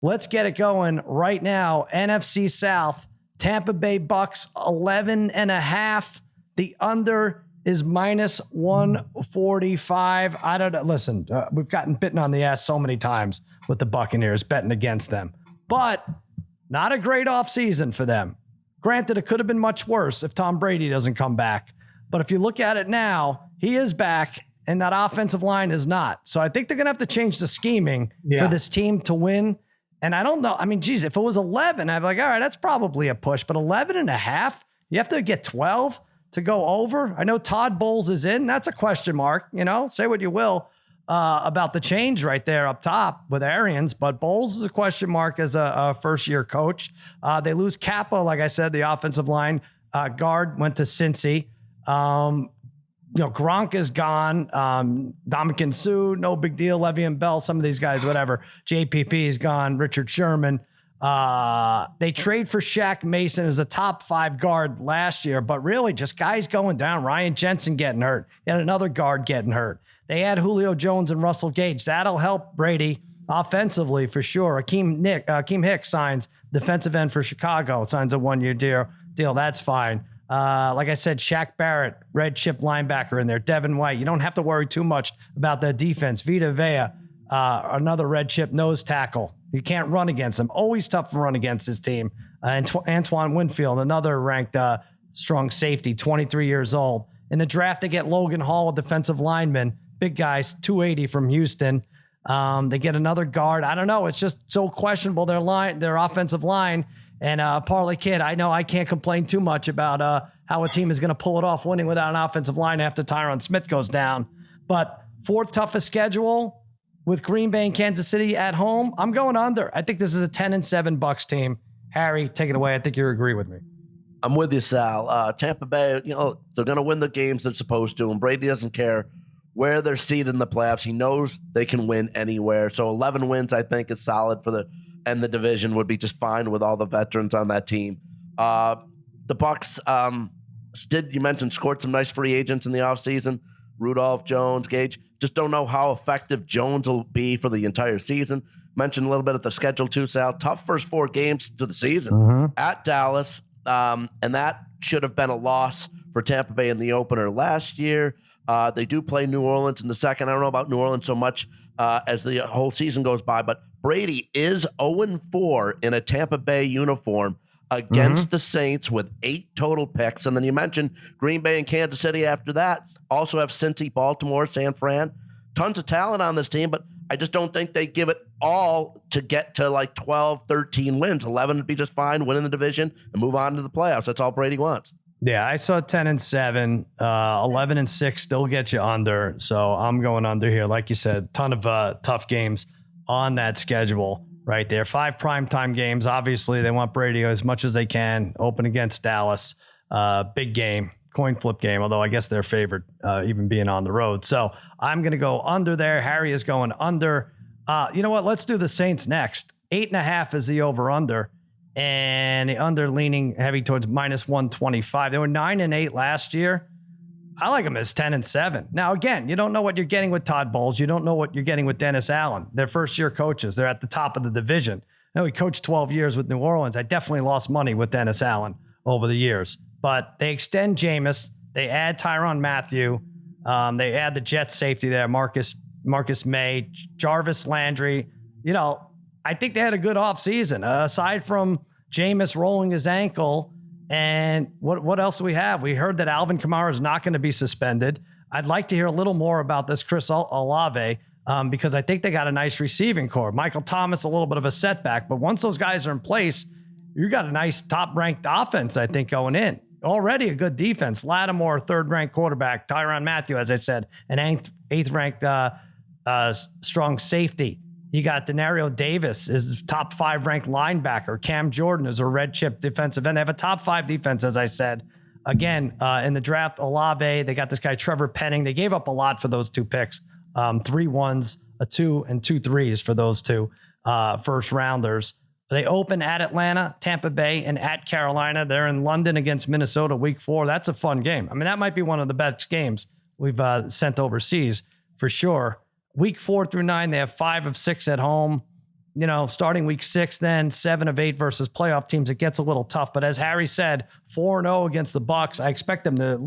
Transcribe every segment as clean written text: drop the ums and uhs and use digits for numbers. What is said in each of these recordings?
Let's get it going right now. NFC South, Tampa Bay Bucks 11.5. The under is minus 145. I don't know. Listen, we've gotten bitten on the ass so many times with the Buccaneers betting against them, but not a great offseason for them. Granted, it could have been much worse if Tom Brady doesn't come back. But if you look at it now, he is back and that offensive line is not. So I think they're going to have to change the scheming for this team to win. And I don't know. I mean, geez, if it was 11, I'd be like, all right, that's probably a push. But 11.5, you have to get 12 to go over. I know Todd Bowles is in. That's a question mark. You know, say what you will about the change right there up top with Arians. But Bowles is a question mark as a first-year coach. They lose Kappa, like I said, the offensive line guard went to Cincy. Gronk is gone. Dominican Sue, no big deal. Le'Veon Bell, some of these guys, whatever. JPP is gone. Richard Sherman. They trade for Shaq Mason as a top 5 guard last year, but really just guys going down. Ryan Jensen getting hurt. And another guard getting hurt. They had Julio Jones and Russell Gage. That'll help Brady offensively for sure. Akeem Hicks signs defensive end for Chicago, signs a 1-year deal. That's fine. Like I said, Shaq Barrett, red chip linebacker in there. Devin White. You don't have to worry too much about that defense. Vita Vea, another red chip nose tackle. You can't run against him. Always tough to run against his team. And Antoine Winfield, another ranked strong safety, 23 years old. In the draft, they get Logan Hall, a defensive lineman. Big guys, 280 from Houston. They get another guard. I don't know. It's just so questionable, their offensive line. And Parlay Kid, I know I can't complain too much about how a team is going to pull it off winning without an offensive line after Tyron Smith goes down. But 4th toughest schedule with Green Bay and Kansas City at home. I'm going under. I think this is a 10-7 Bucks team. Harry, take it away. I think you agree with me. I'm with you, Sal. Tampa Bay, they're going to win the games they're supposed to, and Brady doesn't care where they're seated in the playoffs. He knows they can win anywhere. So 11 wins, I think, is solid for the division would be just fine with all the veterans on that team. The Bucks you mentioned, scored some nice free agents in the offseason. Rudolph, Jones, Gage. Just don't know how effective Jones will be for the entire season. Mentioned a little bit of the schedule too, Sal. Tough first 4 games to the season at Dallas. And that should have been a loss for Tampa Bay in the opener last year. They do play New Orleans in the second. I don't know about New Orleans so much as the whole season goes by, but Brady is 0-4 in a Tampa Bay uniform against the Saints with 8 total picks. And then you mentioned Green Bay and Kansas City after that. Also have Cincy, Baltimore, San Fran. Tons of talent on this team, but I just don't think they give it all to get to like 12, 13 wins. 11 would be just fine, winning the division and move on to the playoffs. That's all Brady wants. Yeah, I saw 10-7, 11-6 still get you under. So I'm going under here. Like you said, ton of tough games on that schedule right there. 5 primetime games. Obviously, they want Brady as much as they can. Open against Dallas. Big game, coin flip game, although I guess they're favored even being on the road. So I'm going to go under there. Harry is going under. You know what? Let's do the Saints next. 8.5 is the over-under. And the under leaning heavy towards minus 125. They were 9-8 last year. I like them as 10-7. Now, again, you don't know what you're getting with Todd Bowles. You don't know what you're getting with Dennis Allen. They're first-year coaches. They're at the top of the division. I know he coached 12 years with New Orleans. I definitely lost money with Dennis Allen over the years. But they extend Jameis. They add Tyrann Mathieu. They add the Jets safety there, Marcus May, Jarvis Landry. I think they had a good offseason. Aside from Jameis rolling his ankle, and what else do we have? We heard that Alvin Kamara is not going to be suspended. I'd like to hear a little more about this Chris Olave because I think they got a nice receiving core. Michael Thomas, a little bit of a setback, but once those guys are in place, you got a nice top-ranked offense, I think, going in. Already a good defense. Lattimore, 3rd-ranked quarterback. Tyrann Mathieu, as I said, an 8th-ranked strong safety. You got Denario Davis is top 5 ranked linebacker. Cam Jordan is a red chip defensive end. They have a top 5 defense, as I said. Again, in the draft, Olave, they got this guy, Trevor Penning. They gave up a lot for those 2 picks. 3 1s, a 2, and 2 3s for those 2 first rounders. They open at Atlanta, Tampa Bay, and at Carolina. They're in London against Minnesota week 4. That's a fun game. I mean, that might be one of the best games we've sent overseas for sure. Week 4 through 9, they have 5 of 6 at home. starting week 6, then 7 of 8 versus playoff teams, it gets a little tough. But as Harry said, 4-0 against the Bucks. I expect them to at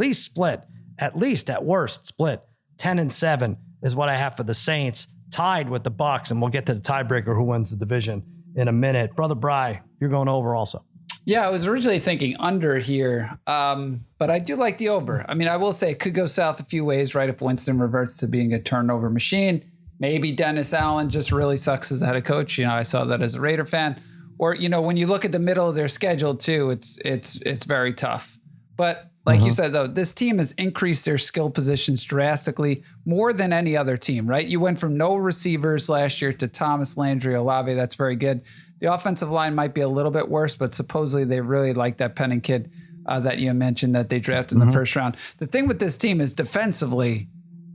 least at worst split 10-7 is what I have for the Saints, tied with the Bucks, and we'll get to the tiebreaker who wins the division in a minute. Brother Bri, you're going over also. Yeah, I was originally thinking under here, but I do like the over. I mean, I will say it could go south a few ways, right? If Winston reverts to being a turnover machine, maybe Dennis Allen just really sucks as a head coach. I saw that as a Raider fan. Or, when you look at the middle of their schedule too, it's very tough. But like you said, though, this team has increased their skill positions drastically more than any other team, right? You went from no receivers last year to Thomas, Landry, Olave. That's very good. The offensive line might be a little bit worse, but supposedly they really like that Penning kid that you mentioned that they drafted in the first round. The thing with this team is defensively,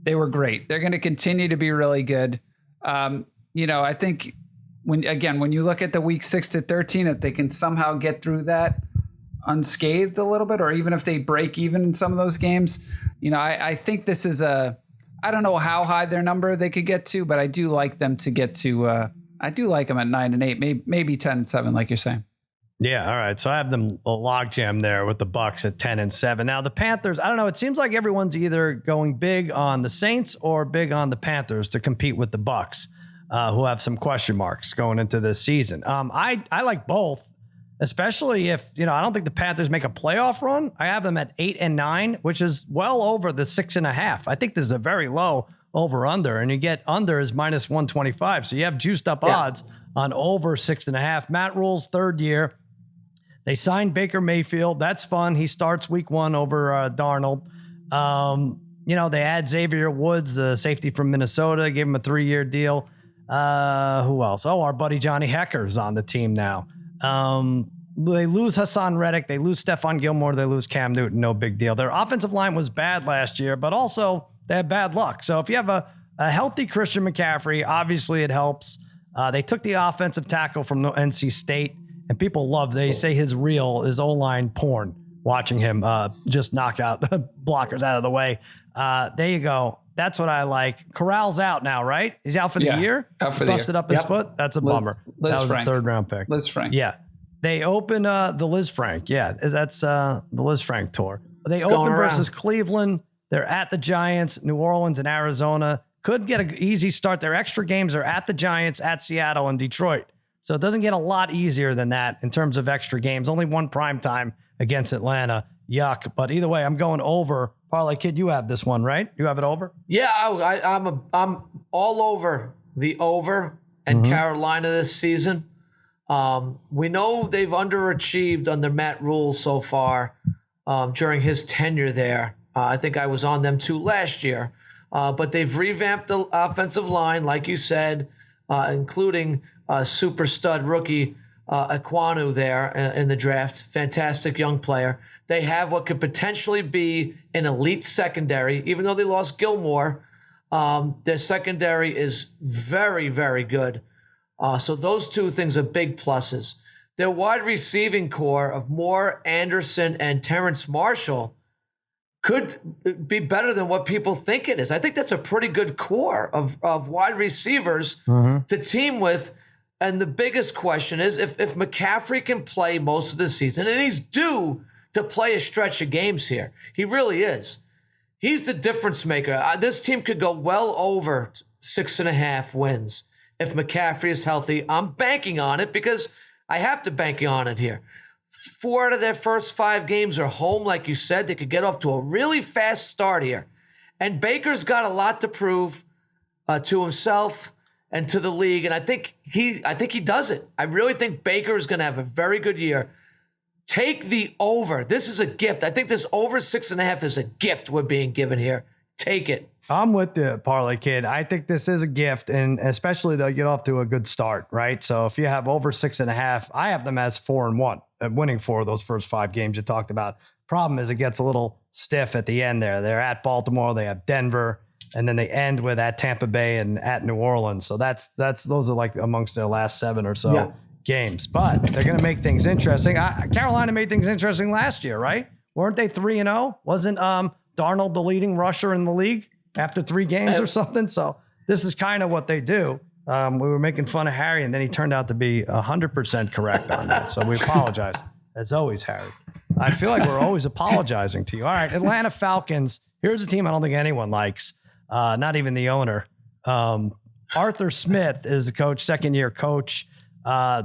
they were great. They're going to continue to be really good. I think when you look at the week 6 to 13, if they can somehow get through that unscathed a little bit, or even if they break even in some of those games, I think this is I don't know how high their number they could get to, but I do like them to get to, I do like them at 9-8, maybe 10-7, like you're saying. Yeah. All right. So I have them a logjam there with the Bucks at 10-7. Now the Panthers, I don't know. It seems like everyone's either going big on the Saints or big on the Panthers to compete with the Bucks, who have some question marks going into this season. I like both, especially if, I don't think the Panthers make a playoff run. I have them at 8-9, which is well over the 6.5. I think this is a very low over under, and you get under is -125. So you have juiced up odds on over 6.5. Matt Rule's third year. They signed Baker Mayfield. That's fun. He starts week 1 over Darnold. They add Xavier Woods, the safety from Minnesota, gave him a 3-year deal. Who else? Oh, our buddy Johnny Hecker's on the team now. They lose Hassan Reddick. They lose Stephon Gilmore. They lose Cam Newton. No big deal. Their offensive line was bad last year, but also they had bad luck. So if you have a healthy Christian McCaffrey, obviously it helps. They took the offensive tackle from NC State, and people love, they say his O-line porn, watching him just knock out blockers out of the way. There you go. That's what I like. Corral's out now, right? He's out for the year? Out for the year. Busted up his foot? That's a bummer. Liz that was Frank. a 3rd-round pick. Liz Frank. Yeah. They open the Liz Frank. Yeah, that's the Liz Frank tour. They open versus Cleveland. They're at the Giants, New Orleans, and Arizona. Could get an easy start. Their extra games are at the Giants, at Seattle, and Detroit. So it doesn't get a lot easier than that in terms of extra games. Only one prime time against Atlanta. Yuck. But either way, I'm going over. Parlay Kid, you have this one, right? You have it over? Yeah, I'm all over the over and Carolina this season. We know they've underachieved under Matt Rule so far during his tenure there. I think I was on them too last year. But they've revamped the offensive line, like you said, including super stud rookie Ekwonu there in the draft. Fantastic young player. They have what could potentially be an elite secondary, even though they lost Gilmore. Their secondary is very, very good. So those two things are big pluses. Their wide receiving core of Moore, Anderson, and Terrence Marshall could be better than what people think it is. I think that's a pretty good core of wide receivers to team with. And the biggest question is if McCaffrey can play most of the season, and he's due to play a stretch of games here. He really is. He's the difference maker. This team could go well over 6.5 wins if McCaffrey is healthy. I'm banking on it because I have to bank on it here. 4 out of their first 5 games are home, like you said. They could get off to a really fast start here. And Baker's got a lot to prove to himself and to the league. And I think he does it. I really think Baker is going to have a very good year. Take the over. This is a gift. I think this over 6.5 is a gift we're being given here. Take it. I'm with the Parlay Kid. I think this is a gift, and especially they'll get off to a good start, right? So if you have over 6.5, I have them as 4-1, winning 4 of those first 5 games you talked about. Problem is it gets a little stiff at the end there. They're at Baltimore, they have Denver, and then they end with at Tampa Bay and at New Orleans. So those are like amongst their last 7 or so games. But they're going to make things interesting. Carolina made things interesting last year, right? Weren't they 3-0? Wasn't Darnold the leading rusher in the league after 3 games or something? So this is kind of what they do. We were making fun of Harry, and then he turned out to be 100% correct on that. So we apologize, as always, Harry. I feel like we're always apologizing to you. All right, Atlanta Falcons. Here's a team I don't think anyone likes, not even the owner. Arthur Smith is the coach, second-year coach.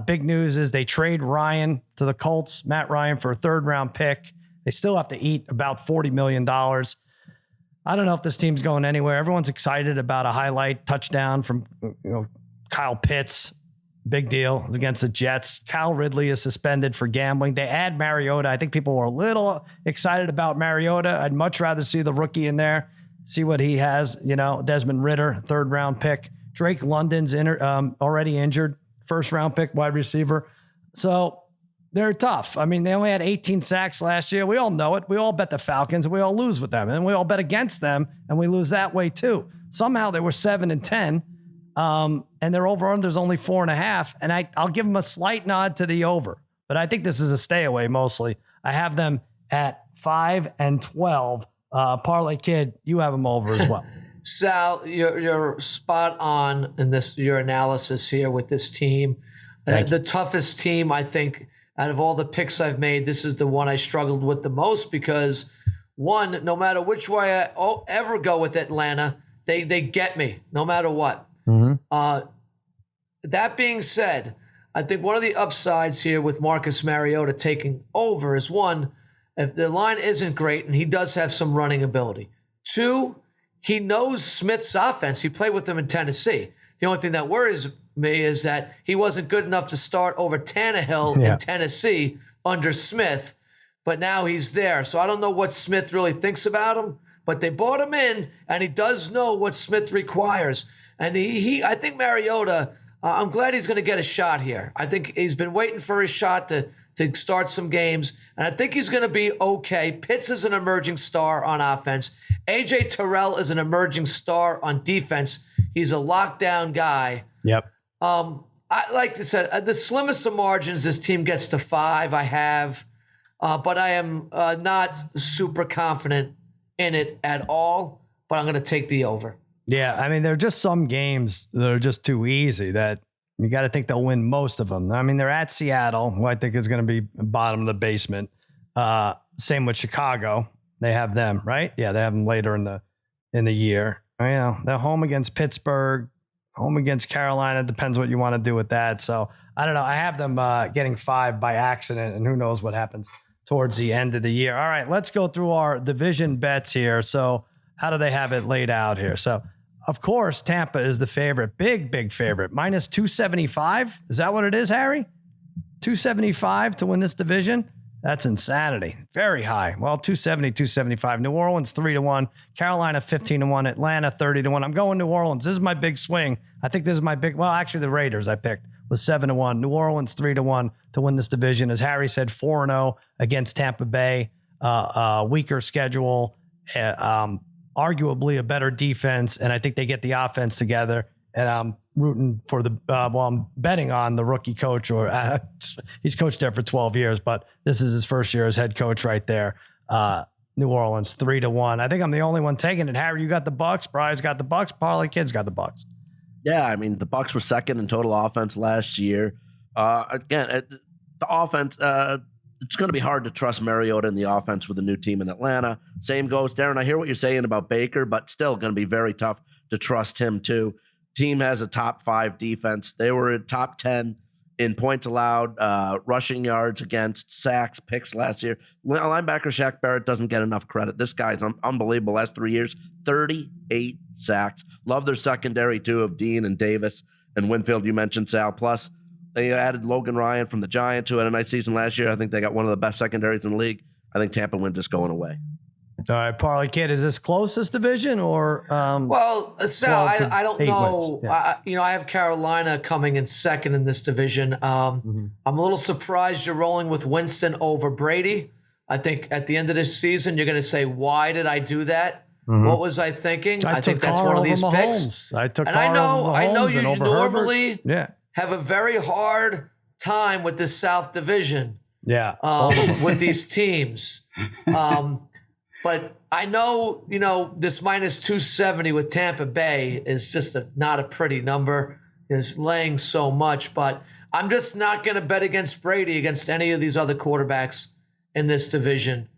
Big news is they trade Ryan to the Colts, Matt Ryan, for a third-round pick. They still have to eat about $40 million. I don't know if this team's going anywhere. Everyone's excited about a highlight touchdown from Kyle Pitts. Big deal against the Jets. Cal Ridley is suspended for gambling. They add Mariota. I think people were a little excited about Mariota. I'd much rather see the rookie in there, see what he has. Desmond Ridder, third-round pick. Drake London's already injured, first-round pick, wide receiver. So they're tough. I mean, they only had 18 sacks last year. We all know it. We all bet the Falcons, and we all lose with them. And we all bet against them, and we lose that way too. Somehow they were 7-10, and their over-under's only 4.5. And I'll give them a slight nod to the over. But I think this is a stay away mostly. I have them at 5-12. Parlay Kid, you have them over as well. Sal, you're spot on in your analysis here with this team. The toughest team, I think, out of all the picks I've made, this is the one I struggled with the most because, one, no matter which way I ever go with Atlanta, they get me no matter what. Mm-hmm. That being said, I think one of the upsides here with Marcus Mariota taking over is, one, if the line isn't great and he does have some running ability. Two, he knows Smith's offense. He played with them in Tennessee. The only thing that worries me is that he wasn't good enough to start over Tannehill in Tennessee under Smith, but now he's there. So I don't know what Smith really thinks about him, but they brought him in, and he does know what Smith requires. And I think Mariota, I'm glad he's going to get a shot here. I think he's been waiting for his shot to start some games, and I think he's going to be okay. Pitts is an emerging star on offense. A.J. Terrell is an emerging star on defense. He's a lockdown guy. Yep. I like I said, the slimmest of margins, this team gets to 5. I have, but I am not super confident in it at all. But I'm going to take the over. Yeah, I mean, there are just some games that are just too easy that you got to think they'll win most of them. I mean, they're at Seattle, who I think is going to be bottom of the basement. Same with Chicago. They have them, right? Yeah, they have them later in the year. They're home against Pittsburgh. Home against Carolina, depends what you want to do with that. So I don't know. I have them getting 5 by accident, and who knows what happens towards the end of the year. All right, let's go through our division bets here. So how do they have it laid out here? So, of course, Tampa is the favorite. Big favorite. Minus 275. Is that what it is, Harry? 275 to win this division? That's insanity. Very high. Well, 270, 275. New Orleans 3-1. Carolina 15-1. Atlanta 30-1. I'm going New Orleans. This is my big swing. I think this is my big. Well, actually, the Raiders I picked was 7-1. New Orleans 3-1 to win this division. As Harry said, 4-0 against Tampa Bay. Weaker schedule. Arguably a better defense, and I think they get the offense together. And I'm rooting for I'm betting on the rookie coach, or he's coached there for 12 years, but this is his first year as head coach right there. New Orleans 3-1. I think I'm the only one taking it. Harry, you got the Bucks. Bri's got the Bucks. Parlay Kid's got the Bucks. Yeah, I mean, the Bucks were second in total offense last year. The offense, it's going to be hard to trust Mariota in the offense with a new team in Atlanta. Same goes, Darren. I hear what you're saying about Baker, but still going to be very tough to trust him too. Team has a top 5 defense. They were in top 10 in points allowed, rushing yards against, sacks, picks last year. Linebacker Shaq Barrett doesn't get enough credit. This guy's unbelievable. Last 3 years, 38 sacks. Love their secondary too of Dean and Davis and Winfield. You mentioned, Sal. Plus, they added Logan Ryan from the Giants, who had a nice season last year. I think they got one of the best secondaries in the league. I think Tampa wins this going away. All right, Parlay Kid, is this closest division or? Well, Sal, I don't know. Yeah. I have Carolina coming in second in this division. I'm a little surprised you're rolling with Winston over Brady. I think at the end of this season, you're going to say, why did I do that? Mm-hmm. What was I thinking? I think that's one of these picks. I took and I know you normally have a very hard time with this South Division. Yeah. With these teams. But I know, this minus 270 with Tampa Bay is just not a pretty number. is laying so much. But I'm just not going to bet against Brady against any of these other quarterbacks in this division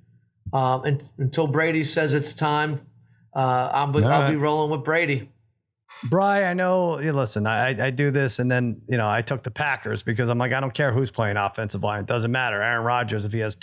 until Brady says it's time. I'll be rolling with Brady. Bri, I know. Listen, I do this, and then I took the Packers because I'm like, I don't care who's playing offensive line. It doesn't matter. Aaron Rodgers, if he has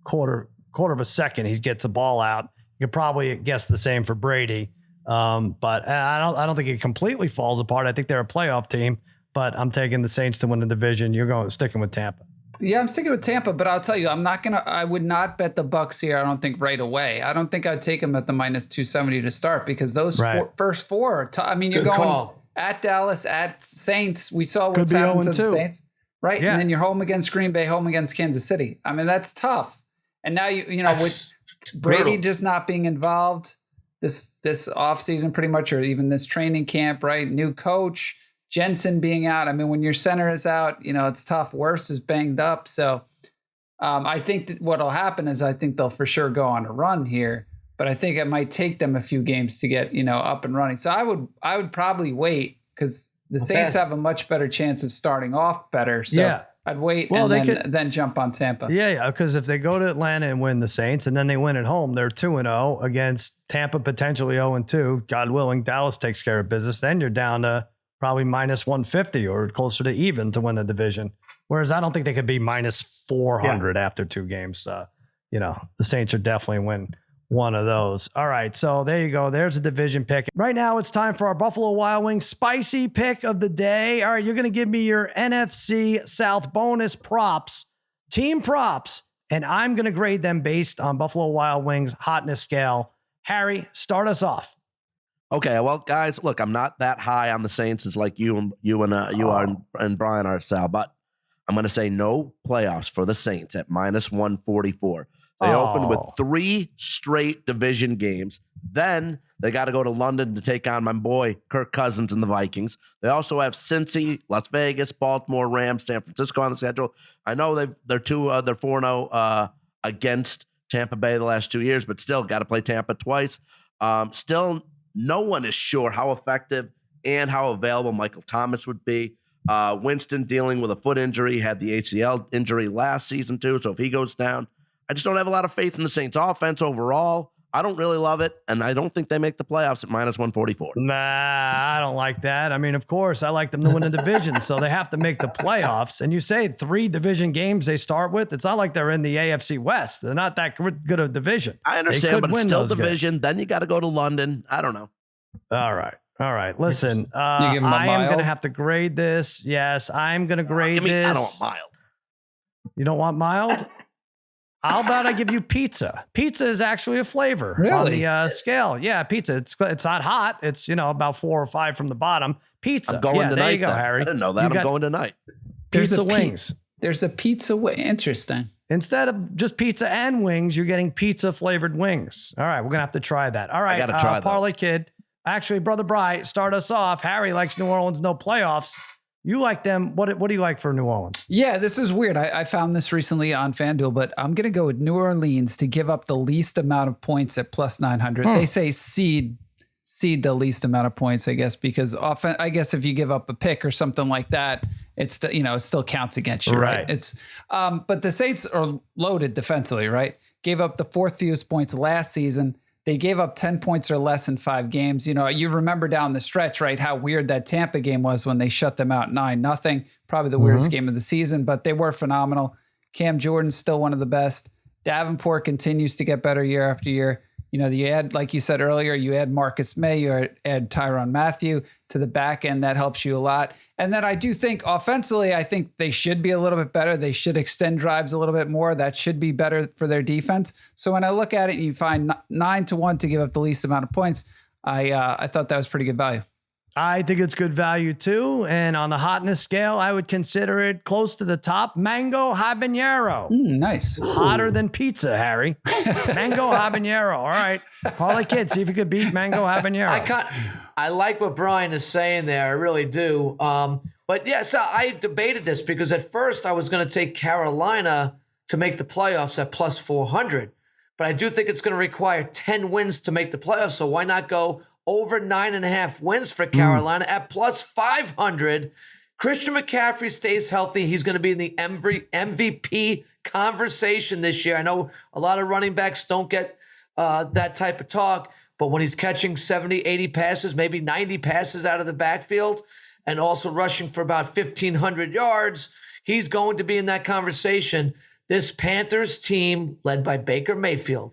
quarter of a second, he gets the ball out. You could probably guess the same for Brady. But I don't think it completely falls apart. I think they're a playoff team, but I'm taking the Saints to win the division. You're sticking with Tampa. Yeah, I'm sticking with Tampa, but I'll tell you, I would not bet the Bucks here. I don't think right away. I don't think I'd take them at the minus 270 to start because those first four are I mean, you're Good going call. At Dallas, at Saints. We saw what's happened to the Saints. Right. Yeah. And then you're home against Green Bay, home against Kansas City. I mean, that's tough. And now with Brady just not being involved this offseason pretty much, or even this training camp, right? New coach, Jensen being out. I mean, when your center is out, it's tough. Worse is banged up. So I think that what'll happen is I think they'll for sure go on a run here, but I think it might take them a few games to get, up and running. So I would probably wait because the Saints have a much better chance of starting off better. So yeah. I'd wait then jump on Tampa. Yeah, because if they go to Atlanta and win the Saints and then they win at home, they're 2-0 against Tampa, potentially 0-2. God willing, Dallas takes care of business. Then you're down to probably minus 150 or closer to even to win the division. Whereas I don't think they could be minus 400 after 2 games. The Saints are definitely win one of those. All right, so there you go. There's a division pick. Right now, it's time for our Buffalo Wild Wings spicy pick of the day. All right, you're going to give me your NFC South bonus props, team props, and I'm going to grade them based on Buffalo Wild Wings hotness scale. Harry, start us off. Okay, well, guys, look, I'm not that high on the Saints as like you are and Brian are, Sal, but I'm going to say no playoffs for the Saints at minus 144. They opened with 3 straight division games. Then they got to go to London to take on my boy Kirk Cousins and the Vikings. They also have Cincy, Las Vegas, Baltimore, Rams, San Francisco on the schedule. I know they're 4-0 against Tampa Bay the last 2 years, but still got to play Tampa twice. Still, no one is sure how effective and how available Michael Thomas would be. Winston dealing with a foot injury, had the ACL injury last season too. So if he goes down, I just don't have a lot of faith in the Saints offense overall. I don't really love it, and I don't think they make the playoffs at minus 144. Nah, I don't like that. I mean, of course, I like them to win a division, so they have to make the playoffs. And you say 3 division games they start with. It's not like they're in the AFC West. They're not that good of a division. I understand, but it's still division. Then you got to go to London. I don't know. All right. Listen, I am going to have to grade this. Yes, I'm going to grade this. I don't want mild. You don't want mild? How about I give you pizza? Pizza is actually a flavor on the scale. Yeah, pizza. It's not hot. It's about 4 or 5 from the bottom. Pizza. I'm going tonight. There you go, then. Harry. I didn't know that. I'm going tonight. Pizza wings. There's a pizza wing. Interesting. Instead of just pizza and wings, you're getting pizza flavored wings. All right, we're gonna have to try that. All right, I gotta try Parlay Kid. Actually, Brother Bri, start us off. Harry likes New Orleans, no playoffs. You like them. What do you like for New Orleans? Yeah, this is weird. I found this recently on FanDuel, but I'm going to go with New Orleans to give up the least amount of points at plus 900. They say seed the least amount of points, I guess, because often, I guess if you give up a pick or something like that, it's it still counts against you, right? It's but the Saints are loaded defensively, right? Gave up the 4th fewest points last season. They gave up 10 points or less in 5 games. You remember down the stretch, right, how weird that Tampa game was when they shut them out 9-0. Probably the weirdest game of the season, but they were phenomenal. Cam Jordan's still one of the best. Davenport continues to get better year after year. You add, like you said earlier, you add Marcus May, you add Tyrann Mathieu to the back end. That helps you a lot. And then I do think offensively, I think they should be a little bit better. They should extend drives a little bit more. That should be better for their defense. So when I look at it, you find 9-1 to give up the least amount of points. I thought that was pretty good value. I think it's good value too. And on the hotness scale, I would consider it close to the top. Mango habanero. Nice. Hotter than pizza, Harry. Mango habanero. All right. Parlay Kid, see if you could beat mango habanero. I like what Brian is saying there. I really do. But yeah, so I debated this because at first I was going to take Carolina to make the playoffs at plus 400. But I do think it's going to require 10 wins to make the playoffs. So why not go over 9.5 wins for Carolina at plus 500. Christian McCaffrey stays healthy. He's going to be in the MVP conversation this year. I know a lot of running backs don't get that type of talk, but when he's catching 70, 80 passes, maybe 90 passes out of the backfield, and also rushing for about 1,500 yards, he's going to be in that conversation. This Panthers team, led by Baker Mayfield,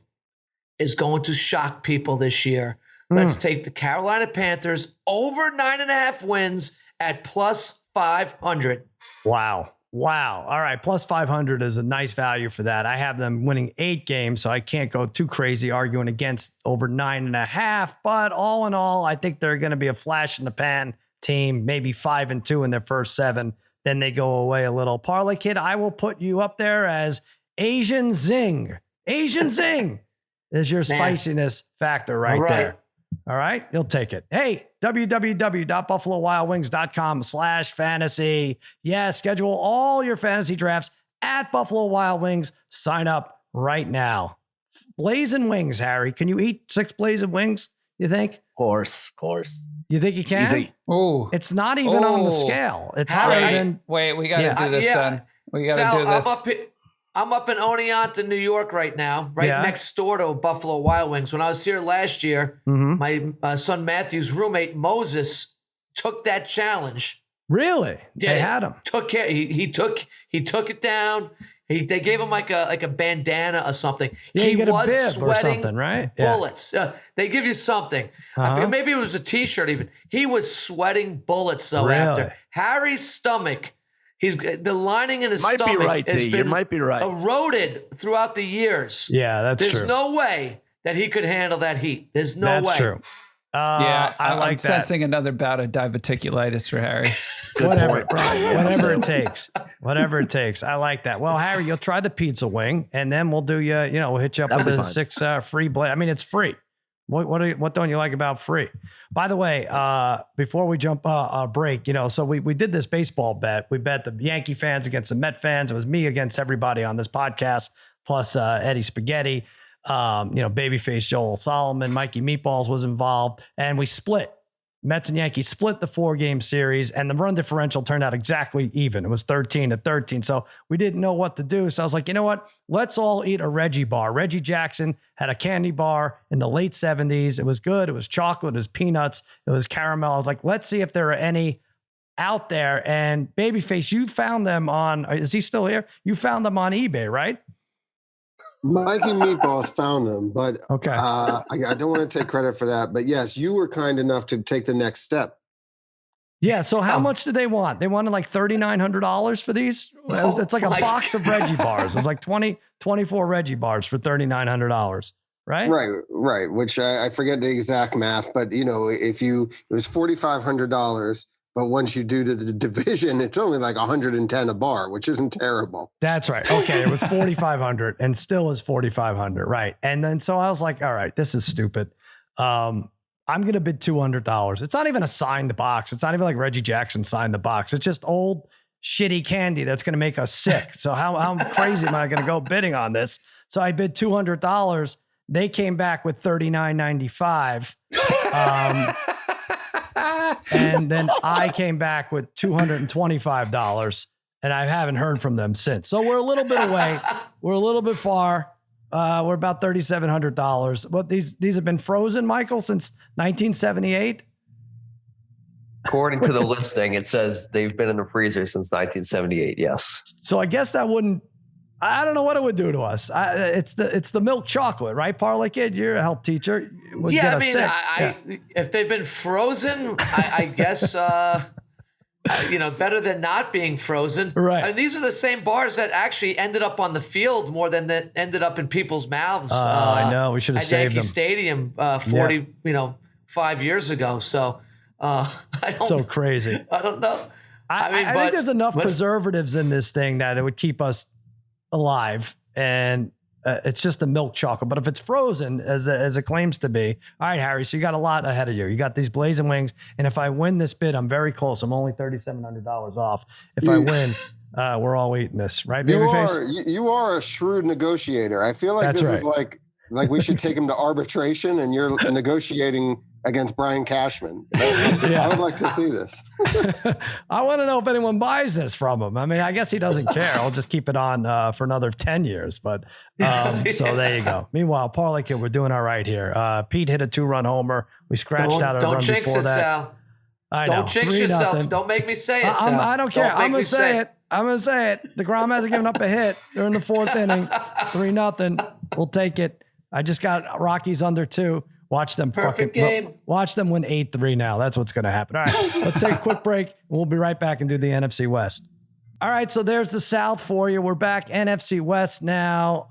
is going to shock people this year. Let's take the Carolina Panthers over 9.5 wins at plus 500. Wow. All right. Plus 500 is a nice value for that. I have them winning 8 games, so I can't go too crazy arguing against over 9.5. But all in all, I think they're going to be a flash in the pan team, maybe 5-2 in their first 7. Then they go away a little. Parlay Kid, I will put you up there as Asian Zing. Asian Zing is your spiciness factor right there. All right, you'll take it. Hey, www.buffalowildwings.com/fantasy. Yeah, schedule all your fantasy drafts at Buffalo Wild Wings. Sign up right now. Blazing wings, Harry. Can you eat 6 blazing wings, you think? Of course. You think you can? Easy. Oh, it's not even on the scale. It's Harry, higher than... Wait, we got to do this, son. We got Sal, to do this. I'm up in Oneonta, New York right now, next door to Buffalo Wild Wings. When I was here last year, my son Matthew's roommate, Moses, took that challenge. Really? They had him. Took it. He took it down. They gave him like a bandana or something. Yeah, he you get was a bib sweating or something, right? bullets. They give you something. I forget, maybe it was a T-shirt even. He was sweating bullets though after. Harry's stomach, the lining in his stomach has been eroded throughout the years. Yeah, that's true. There's no way that he could handle that heat. There's no way. That's true. I'm sensing another bout of diverticulitis for Harry. Whatever it takes. I like that. Well, Harry, you'll try the pizza wing, and then we'll do we'll hit you up with the 6 free blade. I mean, it's free. What don't you like about free? By the way, before we jump break, so we did this baseball bet. We bet the Yankee fans against the Met fans. It was me against everybody on this podcast, plus Eddie Spaghetti. Babyface Joel Solomon, Mikey Meatballs was involved, and we split. Mets and Yankees split the 4-game series, and the run differential turned out exactly even. It was 13-13. So we didn't know what to do. So I was like, you know what? Let's all eat a Reggie bar. Reggie Jackson had a candy bar in the late 70s. It was good. It was chocolate. It was peanuts. It was caramel. I was like, let's see if there are any out there. And Babyface, you found them on, is he still here? You found them on eBay, right? Mikey Meatballs found them, but okay. I don't want to take credit for that. But yes, you were kind enough to take the next step. Yeah. So how much did they want? They wanted like $3,900 for these. It's like a box of Reggie bars. It was like 24 Reggie bars for $3,900. Right. Right. Which I forget the exact math, but it was $4,500. But once you do the division, it's only like 110 a bar, which isn't terrible. That's right. Okay. It was 4,500 and still is 4,500. Right. And then, so I was like, all right, this is stupid. I'm going to bid $200. It's not even a signed box. It's not even like Reggie Jackson signed the box. It's just old shitty candy that's going to make us sick. So how crazy am I going to go bidding on this? So I bid $200. They came back with $39.95. And then I came back with $225, and I haven't heard from them since. So we're a little bit away. We're a little bit far. We're about $3,700. But these have been frozen, Michael, since 1978. According to the listing, it says they've been in the freezer since 1978. Yes. So I guess that wouldn't. I don't know what it would do to us. It's the milk chocolate, right, Parlay Kid? You're a health teacher. If they've been frozen, I guess better than not being frozen. Right. And these are the same bars that actually ended up on the field more than that ended up in people's mouths. I know. We should have saved Yankee them. Stadium 5 years ago. So so crazy. I don't know. I think there's enough preservatives in this thing that it would keep us alive, and it's just the milk chocolate. But if it's frozen, as it claims to be, all right, Harry. So you got a lot ahead of you. You got these blazing wings, and if I win this bid, I'm very close. I'm only $3,700 off. If I win, we're all eating this, right? You are a shrewd negotiator. I feel like is like we should take him to arbitration, and you're negotiating against Brian Cashman. I would like to see this. I want to know if anyone buys this from him. I mean, I guess he doesn't care. I'll just keep it on for another 10 years. But so there you go. Meanwhile, Parlay Kid, we're doing all right here. Pete hit a 2-run homer. We scratched out a run before that. Don't jinx it, Sal. I know. Don't jinx yourself. Don't make me say it, Sal. I don't care. I'm going to say it. I'm going to say it. DeGrom hasn't given up a hit. They're in the 4th inning. 3-0. We'll take it. I just got Rockies under 2. Watch them watch them win 8-3 now. That's what's going to happen. All right, let's take a quick break. We'll be right back and do the NFC West. All right, so there's the South for you. We're back NFC West now.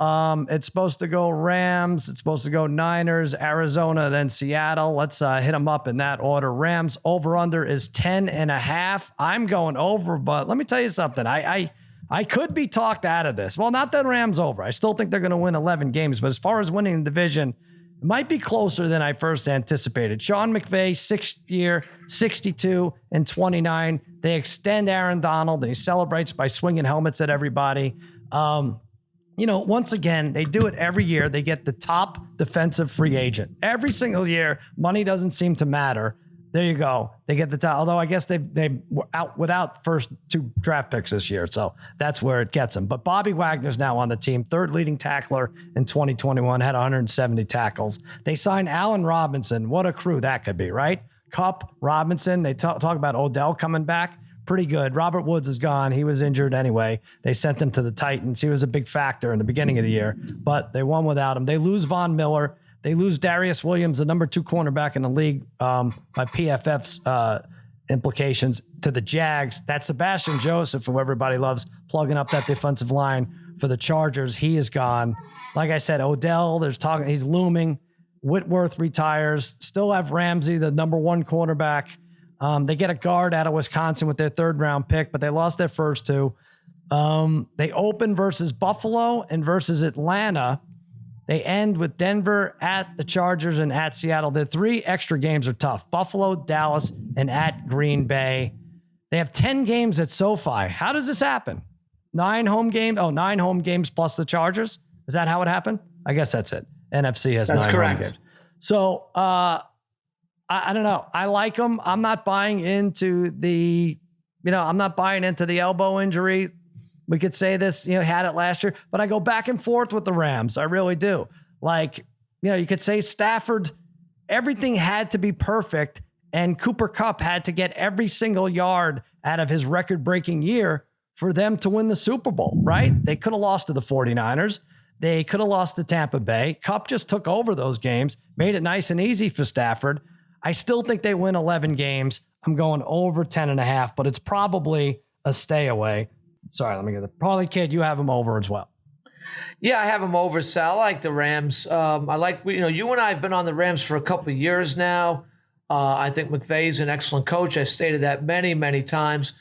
It's supposed to go Rams. It's supposed to go Niners, Arizona, then Seattle. Let's hit them up in that order. Rams over-under is 10.5. I'm going over, but let me tell you something. I could be talked out of this. Well, not that Rams over. I still think they're going to win 11 games, but as far as winning the division, it might be closer than I first anticipated. Sean McVay, 6th year, 62-29. They extend Aaron Donald, and he celebrates by swinging helmets at everybody. Once again, they do it every year. They get the top defensive free agent. Every single year, money doesn't seem to matter. There you go. They get the top. Although I guess they were out without first 2 draft picks this year. So that's where it gets them. But Bobby Wagner's now on the team. 3rd leading tackler in 2021, had 170 tackles. They signed Allen Robinson. What a crew that could be, right? Kupp, Robinson. They talk about Odell coming back. Pretty good. Robert Woods is gone. He was injured anyway. They sent him to the Titans. He was a big factor in the beginning of the year, but they won without him. They lose Von Miller. They lose Darius Williams, the number 2 cornerback in the league, by PFF's implications, to the Jags. That's Sebastian Joseph, who everybody loves, plugging up that defensive line for the Chargers. He is gone. Like I said, Odell, he's looming. Whitworth retires. Still have Ramsey, the number 1 cornerback. They get a guard out of Wisconsin with their 3rd round pick, but they lost their first 2. They open versus Buffalo and versus Atlanta. They end with Denver, at the Chargers, and at Seattle. Their 3 extra games are tough. Buffalo, Dallas, and at Green Bay. They have 10 games at SoFi. How does this happen? 9 home games plus the Chargers? Is that how it happened? I guess that's it. NFC has 9 home games. So I don't know. I like them. I'm not buying into the elbow injury. We could say this, had it last year, but I go back and forth with the Rams. I really do. You could say Stafford, everything had to be perfect, and Cooper Kupp had to get every single yard out of his record-breaking year for them to win the Super Bowl, right? They could have lost to the 49ers. They could have lost to Tampa Bay. Kupp just took over those games, made it nice and easy for Stafford. I still think they win 11 games. I'm going over 10.5, but it's probably a stay away. Sorry, let me get the Parlay Kid. You have them over as well. Yeah, I have them over, Sal. I like the Rams. I like, you and I have been on the Rams for a couple of years now. I think McVay's an excellent coach. I stated that many, many times.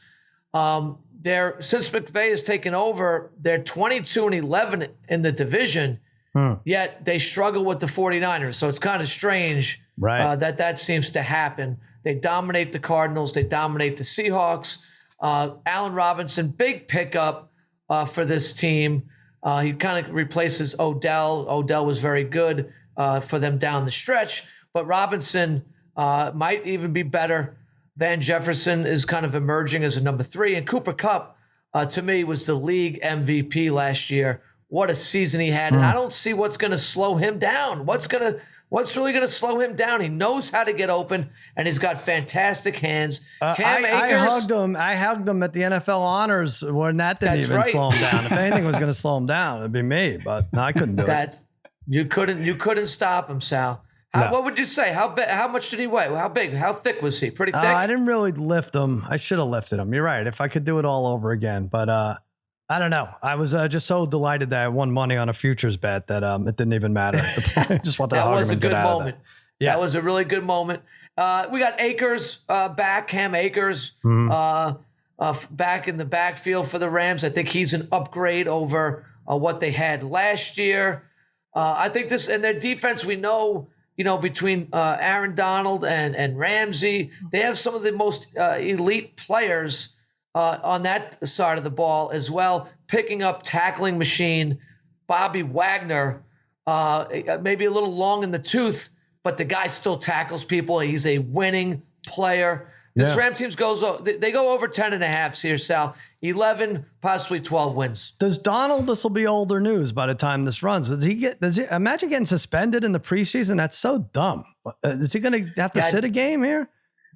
Since McVay has taken over, they're 22-11 in the division, yet they struggle with the 49ers. So it's kind of strange that seems to happen. They dominate the Cardinals. They dominate the Seahawks. Allen Robinson, big pickup for this team. He kind of replaces Odell. Odell was very good for them down the stretch, but Robinson might even be better. Van Jefferson is kind of emerging as a number 3, and Cooper Kupp, to me, was the league MVP last year. What a season he had, and I don't see what's going to slow him down. What's really going to slow him down? He knows how to get open, and he's got fantastic hands. Cam Akers, I hugged him at the NFL Honors when that didn't even slow him down. If anything was going to slow him down, it'd be me. But no, I couldn't do it. You couldn't stop him, Sal. What would you say? How much did he weigh? How big? How thick was he? Pretty thick? I didn't really lift him. I should have lifted him. You're right. If I could do it all over again. But I don't know. I was just so delighted that I won money on a futures bet that it didn't even matter. I just wanted to hug him and get out of moment. Yeah. That was a really good moment. We got Akers back, Cam Akers back in the backfield for the Rams. I think he's an upgrade over what they had last year. I think this, and their defense, we know, between Aaron Donald and Ramsey, they have some of the most elite players on that side of the ball as well. Picking up tackling machine Bobby Wagner, maybe a little long in the tooth, but the guy still tackles people. He's a winning player. This Ram team they go over 10.5 here, Sal. 11, possibly 12 wins. Does Donald, this will be older news by the time this runs. Does he imagine getting suspended in the preseason? That's so dumb. Is he going to have to sit a game here?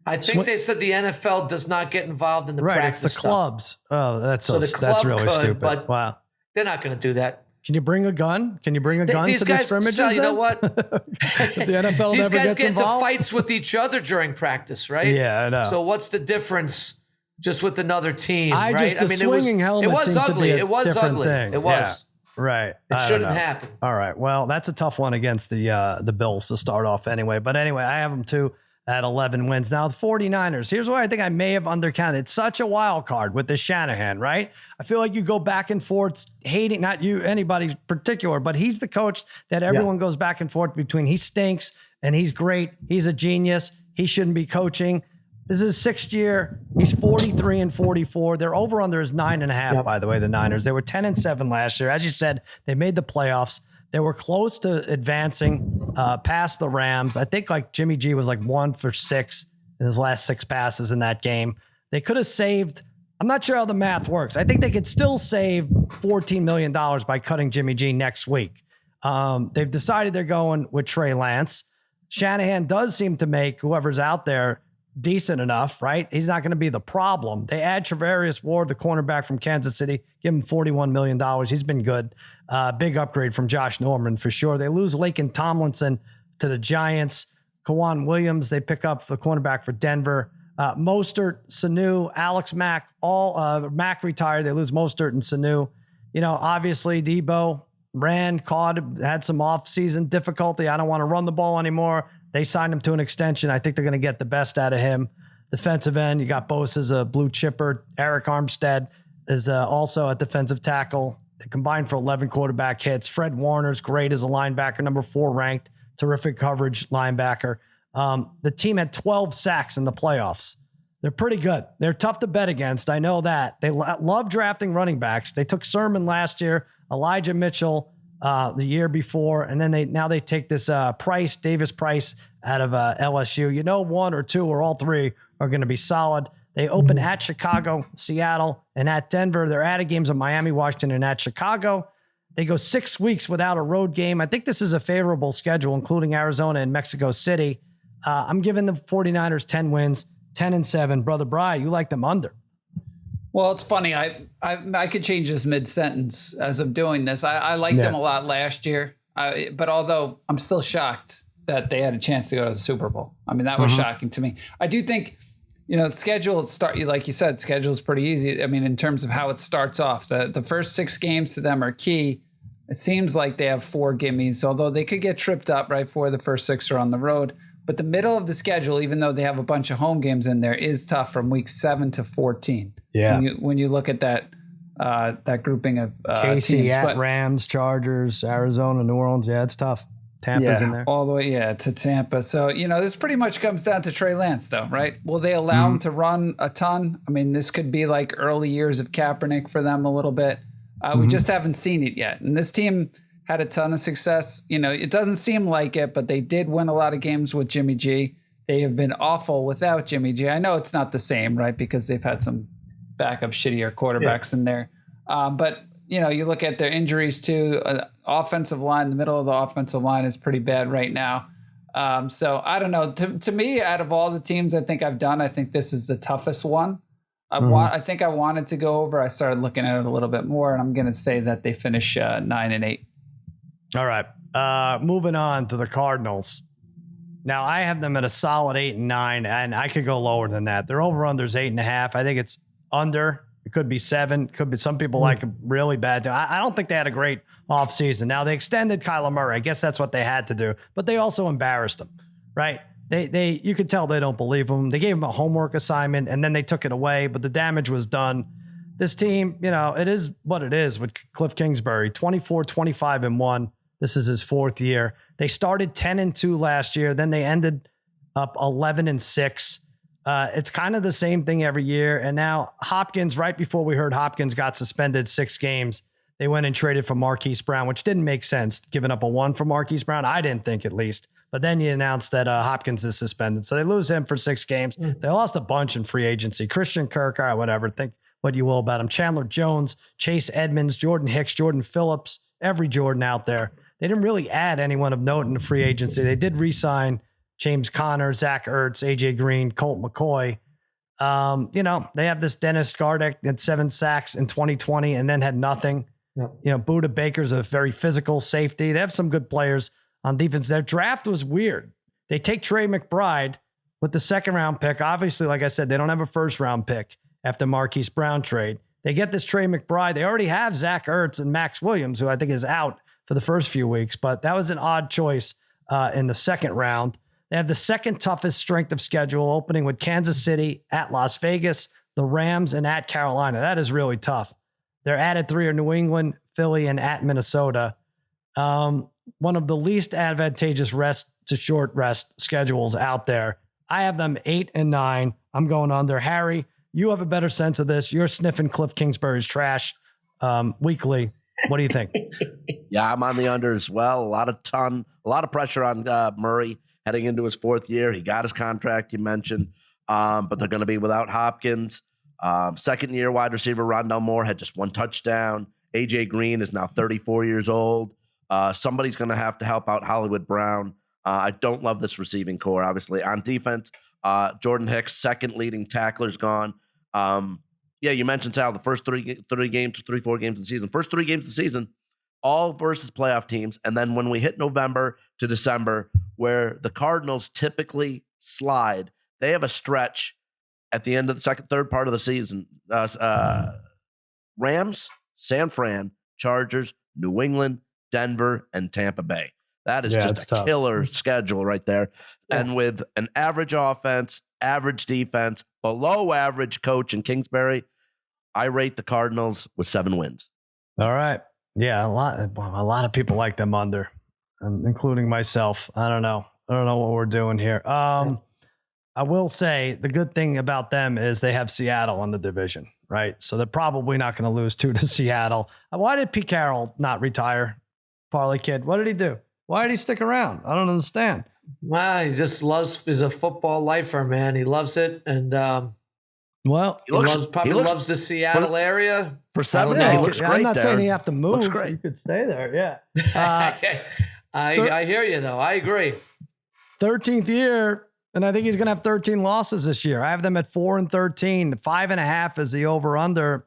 I think they said the NFL does not get involved in the practice. It's the clubs. Stuff. Oh, that's that's really stupid. But wow. They're not going to do that. Can you bring a gun? Can you bring a gun to the scrimmages? Sal, you know what? If the NFL these never guys gets get into involved? fights with each other during practice, right? Yeah, I know. So what's the difference just with another team, I right? mean, swinging helmet it was seems ugly. to be a It was different ugly. thing. It was. Yeah, right. It shouldn't happen. All right. Well, that's a tough one against the Bills to start off anyway. But anyway, I have them too at 11 wins. Now, the 49ers, here's where I think I may have undercounted. It's such a wild card with the Shanahan, right? I feel like you go back and forth hating, not you, anybody particular, but he's the coach that everyone goes back and forth between. He stinks and he's great. He's a genius. He shouldn't be coaching. This is his 6th year. He's 43-44. Their over-under is 9.5, by the way, the Niners. They were 10-7 last year. As you said, they made the playoffs. They were close to advancing past the Rams. I think like Jimmy G was like 1 for 6 in his last 6 passes in that game. They could have saved, I'm not sure how the math works. I think they could still save $14 million by cutting Jimmy G next week. They've decided they're going with Trey Lance. Shanahan does seem to make whoever's out there decent enough, right? He's not going to be the problem. They add Travarius Ward, the cornerback from Kansas City, give him $41 million. He's been good. Big upgrade from Josh Norman for sure. They lose Laken Tomlinson to the Giants. Kawan Williams, they pick up the cornerback for Denver. Mostert, Sanu, Alex Mack, Mack retired. They lose Mostert and Sanu. You know, obviously Debo had some off-season difficulty. I don't want to run the ball anymore. They signed him to an extension. I think they're going to get the best out of him. Defensive end, you got Bosa as a blue chipper. Eric Armstead is also a defensive tackle. They combined for 11 quarterback hits. Fred Warner's great as a linebacker, number 4 ranked. Terrific coverage linebacker. The team had 12 sacks in the playoffs. They're pretty good. They're tough to bet against. I know that. They love drafting running backs. They took Sermon last year, Elijah Mitchell the year before, and then now they take this Davis Price out of LSU. You know, 1 or 2 or all 3 are going to be solid. They open at Chicago, Seattle, and at Denver. They're added games of Miami, Washington, and at Chicago. They go 6 weeks without a road game. I think this is a favorable schedule, including Arizona and Mexico City. I'm giving the 49ers 10 wins, 10-7. Brother Bri, you like them under. Well, it's funny. I could change this mid-sentence as I'm doing this. I liked them a lot last year, but although I'm still shocked that they had a chance to go to the Super Bowl. I mean, that was shocking to me. I do think, schedule like you said, schedule is pretty easy. I mean, in terms of how it starts off, the first 6 games to them are key. It seems like they have 4 gimmies, although they could get tripped up right before the first 6 are on the road. But the middle of the schedule, even though they have a bunch of home games in there, is tough from week 7 to 14. Yeah. When you look at that grouping of KC teams. at Rams, Chargers, Arizona, New Orleans. Yeah, it's tough. Tampa's in there. All the way, to Tampa. So, this pretty much comes down to Trey Lance, though, right? Will they allow him to run a ton? I mean, this could be like early years of Kaepernick for them a little bit. We just haven't seen it yet. And this team had a ton of success. It doesn't seem like it, but they did win a lot of games with Jimmy G. They have been awful without Jimmy G. I know it's not the same, right? Because they've had some backup shittier quarterbacks in there. But, you look at their injuries too. Offensive line, the middle of the offensive line is pretty bad right now. So I don't know. To me, out of all the teams I think I've done, I think this is the toughest one. I think I wanted to go over. I started looking at it a little bit more, and I'm going to say that they finish 9-8. All right. Moving on to the Cardinals. Now, I have them at a solid 8-9, and I could go lower than that. Their over-under is 8.5. I think it's under. It could be 7. Could be some people like a really bad. I don't think they had a great offseason. Now, they extended Kyler Murray. I guess that's what they had to do. But they also embarrassed him, right? You could tell they don't believe him. They gave him a homework assignment, and then they took it away, but the damage was done. This team, it is what it is with Cliff Kingsbury, 24-25-1. This is his 4th year. They started 10-2 last year. Then they ended up 11-6. It's kind of the same thing every year. And now Hopkins, right before we heard Hopkins got suspended 6 games, they went and traded for Marquise Brown, which didn't make sense, giving up a 1 for Marquise Brown. I didn't think, at least. But then you announced that Hopkins is suspended. So they lose him for 6 games. They lost a bunch in free agency. Christian Kirk, all right, whatever. Think what you will about him. Chandler Jones, Chase Edmonds, Jordan Hicks, Jordan Phillips, every Jordan out there. They didn't really add anyone of note in the free agency. They did re-sign James Conner, Zach Ertz, AJ Green, Colt McCoy. They have this Dennis Gardeck had 7 sacks in 2020 and then had nothing. Yep. Buda Baker's a very physical safety. They have some good players on defense. Their draft was weird. They take Trey McBride with the 2nd round pick. Obviously, like I said, they don't have a 1st round pick after Marquise Brown trade. They get this Trey McBride. They already have Zach Ertz and Max Williams, who I think is out for the first few weeks, but that was an odd choice in the 2nd round. They have the 2nd toughest strength of schedule, opening with Kansas City, at Las Vegas, the Rams, and at Carolina. That is really tough. Their added 3 are New England, Philly, and at Minnesota. One of the least advantageous rest to short rest schedules out there. I have them 8 and 9. I'm going under. Harry, you have a better sense of this. You're sniffing Cliff Kingsbury's trash weekly. What do you think? Yeah, I'm on the under as well. A lot of pressure on Murray heading into his 4th year. He got his contract, you mentioned, but they're going to be without Hopkins. 2nd year wide receiver Rondell Moore had just 1 touchdown. AJ Green is now 34 years old. Somebody's going to have to help out Hollywood Brown. I don't love this receiving core, obviously. On defense, Jordan Hicks, 2nd leading tackler's gone. You mentioned, Sal, the first 4 games of the season. First 3 games of the season, all versus playoff teams. And then when we hit November to December, where the Cardinals typically slide, they have a stretch at the end of the third part of the season. Rams, San Fran, Chargers, New England, Denver, and Tampa Bay. That is just a tough killer schedule right there. Yeah. And with an average offense, average defense, below average coach in Kingsbury, I rate the Cardinals with 7 wins. All right. Yeah, a lot of people like them under, including myself. I don't know what we're doing here. I will say the good thing about them is they have Seattle in the division, right? So they're probably not going to lose 2 to Seattle. Why did Pete Carroll not retire? Parlay Kid, what did he do? Why did he stick around? I don't understand. Well, he just he's a football lifer, man. He loves it. And he loves the Seattle area. For 7 days, he looks great. I'm not there. saying you have to move. You could stay there. Yeah. I hear you, though. I agree. 13th year, and I think he's going to have 13 losses this year. I have them at 4 and 13. 5.5 is the over-under.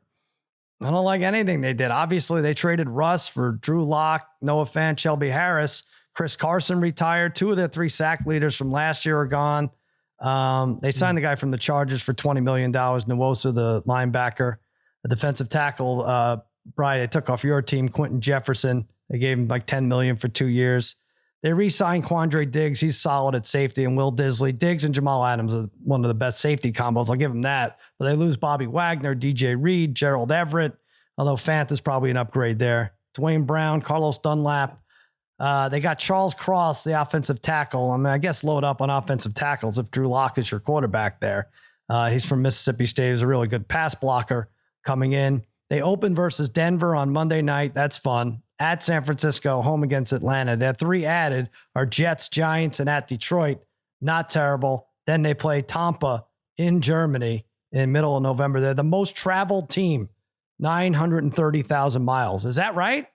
I don't like anything they did. Obviously, they traded Russ for Drew Lock, Noah Fant, Shelby Harris. Chris Carson retired. 2 of their 3 sack leaders from last year are gone. They signed the guy from the Chargers for $20 million. Nwosu, the linebacker, the defensive tackle, Bri, they took off your team, Quentin Jefferson. They gave him like $10 million for 2 years. They re-signed Quandre Diggs. He's solid at safety. And Will Disley. Diggs and Jamal Adams are one of the best safety combos. I'll give them that. But they lose Bobby Wagner, DJ Reed, Gerald Everett, although Fant is probably an upgrade there. Dwayne Brown, Carlos Dunlap. They got Charles Cross, the offensive tackle. I mean, I guess load up on offensive tackles if Drew Lock is your quarterback there. He's from Mississippi State. He's a really good pass blocker coming in. They open versus Denver on Monday night. That's fun. At San Francisco, home against Atlanta. Their 3 added are Jets, Giants, and at Detroit. Not terrible. Then they play Tampa in Germany in middle of November. They're the most traveled team, 930,000 miles. Is that right?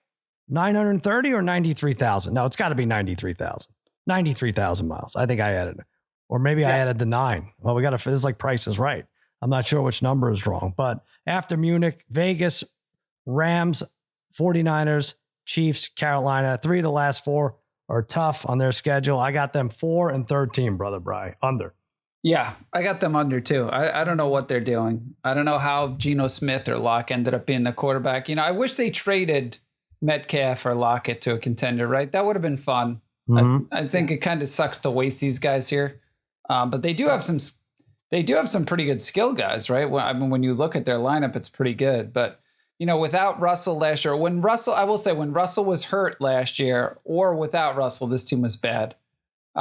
930 or 93,000? No, it's got to be 93,000. 93,000 miles. I think I added it. Or maybe I added the 9. Well, we got to, this is like Price is Right. I'm not sure which number is wrong. But after Munich, Vegas, Rams, 49ers, Chiefs, Carolina. 3 of the last 4 are tough on their schedule. I got them 4 and 13, Brother Bri. Under. Yeah, I got them under too. I don't know what they're doing. I don't know how Geno Smith or Locke ended up being the quarterback. I wish they traded Metcalf or Lockett to a contender, right? That would have been fun. Mm-hmm. I think it kind of sucks to waste these guys here. But they do have some pretty good skill guys, right? When you look at their lineup, it's pretty good. But without Russell last year, when Russell was hurt last year, or without Russell, this team was bad.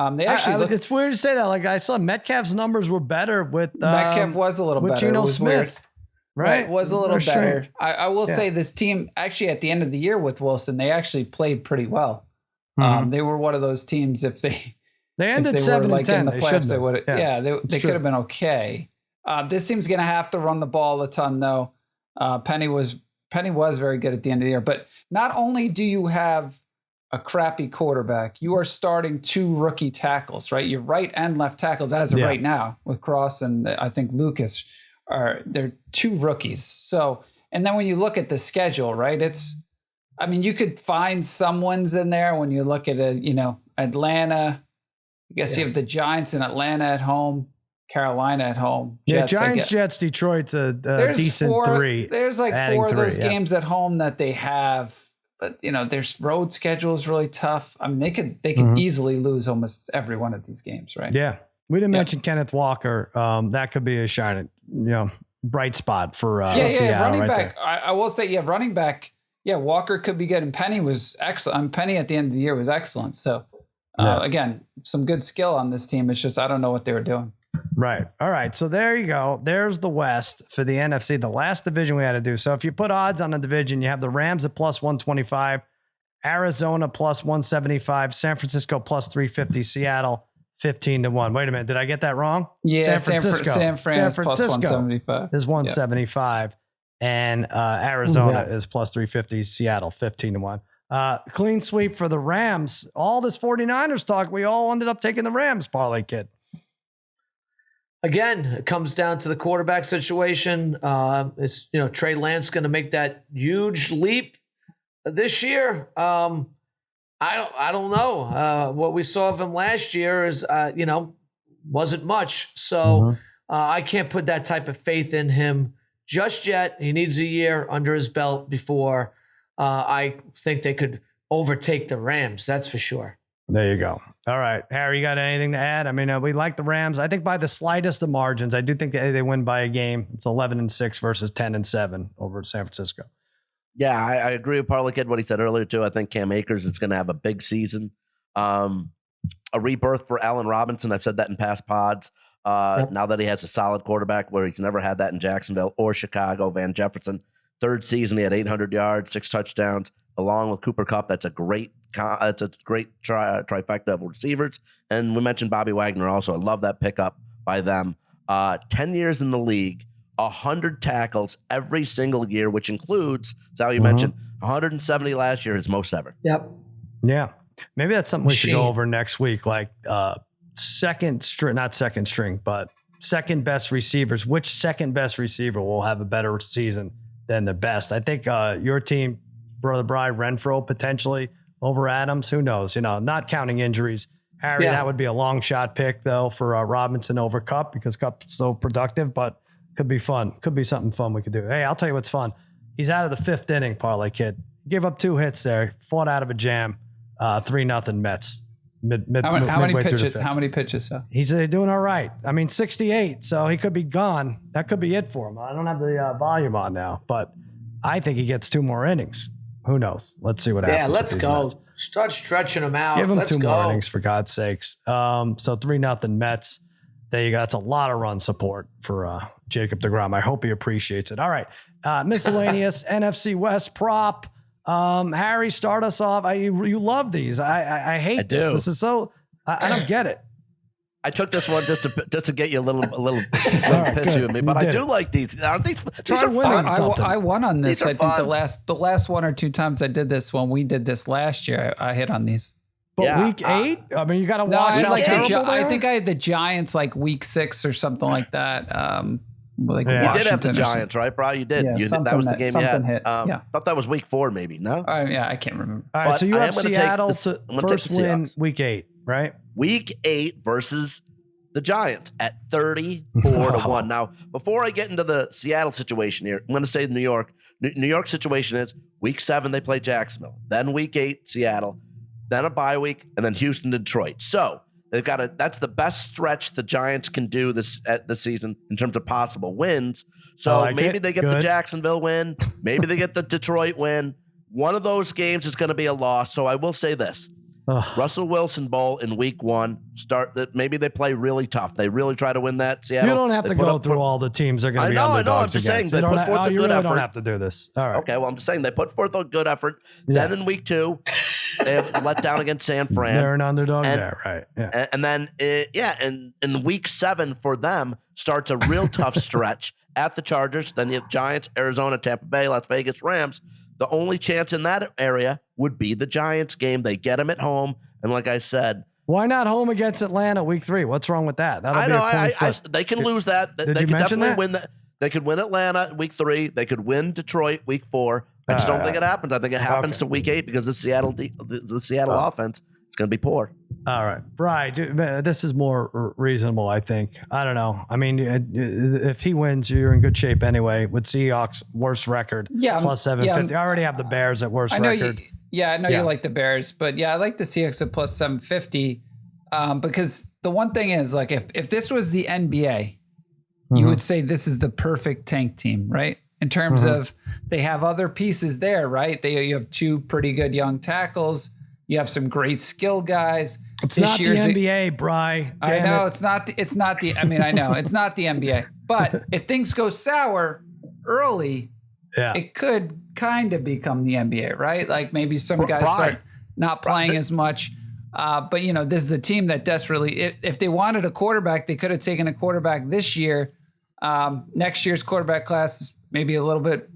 It's weird to say that. Like I saw Metcalf's numbers were better with Metcalf was a little better. Geno Smith, right? Was a little better. I will say this team actually at the end of the year with Wilson, they actually played pretty well. Mm-hmm. They were one of those teams. If They ended if they 7 were and like 10. in the They playoffs, should they would. Yeah, they true. could have been okay. This team's going to have to run the ball a ton, though. Penny was very good at the end of the year, but not only do you have a crappy quarterback, you are starting 2 rookie tackles, right? Your right and left tackles as of right now with Cross and I think Lucas they're 2 rookies. So, and then when you look at the schedule, right? You could find someone's in there when you look at Atlanta. I guess you have the Giants in Atlanta at home, Carolina at home. Jets, Giants, Jets, Detroit's a decent 3. There's like 4 of those games at home that they have, but their road schedule is really tough. I mean, they could easily lose almost every one of these games, right? Yeah, we didn't mention Kenneth Walker. That could be a shining, bright spot for Seattle running right back. there. I will say, running back. Yeah, Walker could be good, and Penny was excellent. Penny at the end of the year was excellent. So, again, some good skill on this team. It's just I don't know what they were doing. Right. All right. So there you go. There's the West for the NFC, the last division we had to do. So if you put odds on the division, you have the Rams at plus 125, Arizona plus 175, San Francisco plus 350, Seattle 15-1. Wait a minute. Did I get that wrong? Yeah, San Francisco plus 175 is 175. And Arizona is plus 350, Seattle 15-1. Clean sweep for the Rams. All this 49ers talk, we all ended up taking the Rams, Parlay Kid. Again, it comes down to the quarterback situation. Is Trey Lance going to make that huge leap this year? I don't know. What we saw of him last year is wasn't much. So I can't put that type of faith in him just yet. He needs a year under his belt before I think they could overtake the Rams. That's for sure. There you go. All right. Harry, you got anything to add? I mean, we like the Rams. I think by the slightest of margins, I do think they win by a game. It's 11-6 versus 10-7 over San Francisco. Yeah, I agree with Parlay Kid, what he said earlier, too. I think Cam Akers is going to have a big season. A rebirth for Allen Robinson. I've said that in past pods. Now that he has a solid quarterback where he's never had that in Jacksonville or Chicago, Van Jefferson. 3rd season, he had 800 yards, 6 touchdowns, along with Cooper Kupp. That's a great trifecta of receivers. And we mentioned Bobby Wagner also. I love that pickup by them. 10 years in the league, 100 tackles every single year, which includes, Sal, you mentioned, 170 last year, his most ever. Yep. Yeah. Maybe that's something we should go over next week, like second best receivers. Which second best receiver will have a better season than the best? I think your team, Brother Bri, Renfro potentially over Adams. Who knows? Not counting injuries. Harry, that would be a long shot pick though for Robinson over Kupp because Kupp's so productive, but could be fun. Could be something fun we could do. Hey, I'll tell you what's fun. He's out of the 5th inning, Parlay Kid. Gave up 2 hits there. Fought out of a jam. 3-0 Mets. How many pitches? How many pitches? So he's doing all right. I mean, 68. So he could be gone. That could be it for him. I don't have the volume on now, but I think he gets 2 more innings. Who knows? Let's see what happens. Yeah, let's go. Mets. Start stretching them out. Give him let's 2 go. more innings for God's sakes. So 3-0 Mets. There you go. That's a lot of run support for Jacob deGrom. I hope he appreciates it. All right. Miscellaneous NFC West prop. Harry, start us off. You love these. I hate this. This is so. I don't get it. I took this one just to get you a little pissy with me, but I do like these. Aren't these? These are fun. I won on this. I think fun. the last 1 or 2 times I did this when we did this last year, I hit on these. But week 8, I mean, you got to watch out. I think I had the Giants like week 6 or something like that. You did have the Giants, right, bro? You did. Yeah, that was the game you had. Hit. Thought that was week 4, maybe. No. I can't remember. All right, but so you have Seattle first win week 8, right? Week 8 versus the Giants at 34-1. Now, before I get into the Seattle situation here, I'm going to say New York. New York situation is week 7 they play Jacksonville, then week 8 Seattle, then a bye week, and then Houston, Detroit. So they've got that's the best stretch the Giants can do this season in terms of possible wins. So maybe they get the Jacksonville win, maybe they get the Detroit win. One of those games is going to be a loss. So I will say this. Russell Wilson Bowl in week 1. Maybe they play really tough. They really try to win that. Seattle. You don't have to go through all the teams they're going to be underdogs. I know. I'm just saying they put forth a good effort. You don't have to do this. All right. Okay. Well, I'm just saying they put forth a good effort. Yeah. Then in week 2, They have let down against San Fran. They're an underdog there, right? Yeah. And then, and in week 7 for them starts a real tough stretch at the Chargers. Then you have Giants, Arizona, Tampa Bay, Las Vegas, Rams. The only chance in that area would be the Giants game. They get them at home. And like I said, why not home against Atlanta week 3? What's wrong with that? I know. They can lose that. Did they you could mention definitely that? win that. They could win Atlanta week 3. They could win Detroit week 4. I just don't think it happens. I think it happens to week 8 because the Seattle offense is going to be poor. All right, Bri, this is more reasonable, I think. I don't know. I mean, if he wins, you're in good shape anyway. With Seahawks worst record, plus 750. I already have the Bears at worst record. I know you like the Bears, but I like the Seahawks at plus 750 because the one thing is, like, if this was the NBA, you would say this is the perfect tank team, right? In terms of they have other pieces there, right? You have 2 pretty good young tackles. You have some great skill guys. It's not the NBA, Bri. I know it's not the. I mean, I know it's not the NBA. But if things go sour early, it could kind of become the NBA, right? Like maybe some guys start not playing as much. But this is a team that desperately, if they wanted a quarterback, they could have taken a quarterback this year. Next year's quarterback class is maybe a little bit,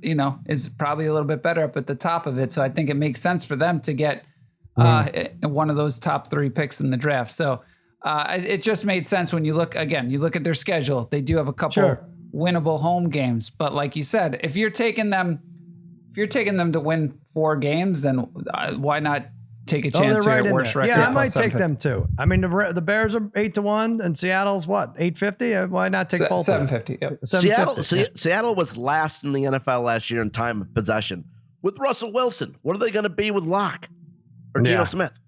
is probably a little bit better up at the top of it. So I think it makes sense for them to get one of those top 3 picks in the draft. So it just made sense when you look at their schedule. They do have a couple winnable home games, but like you said, if you're taking them to win 4 games, then why not take a chance here at worst record? Yeah, I might take them too. I mean, the Bears are 8-1 and Seattle's what, 850? Why not take both? 750. Yep. Seattle was last in the NFL last year in time of possession with Russell Wilson. What are they going to be with Locke or Geno Smith?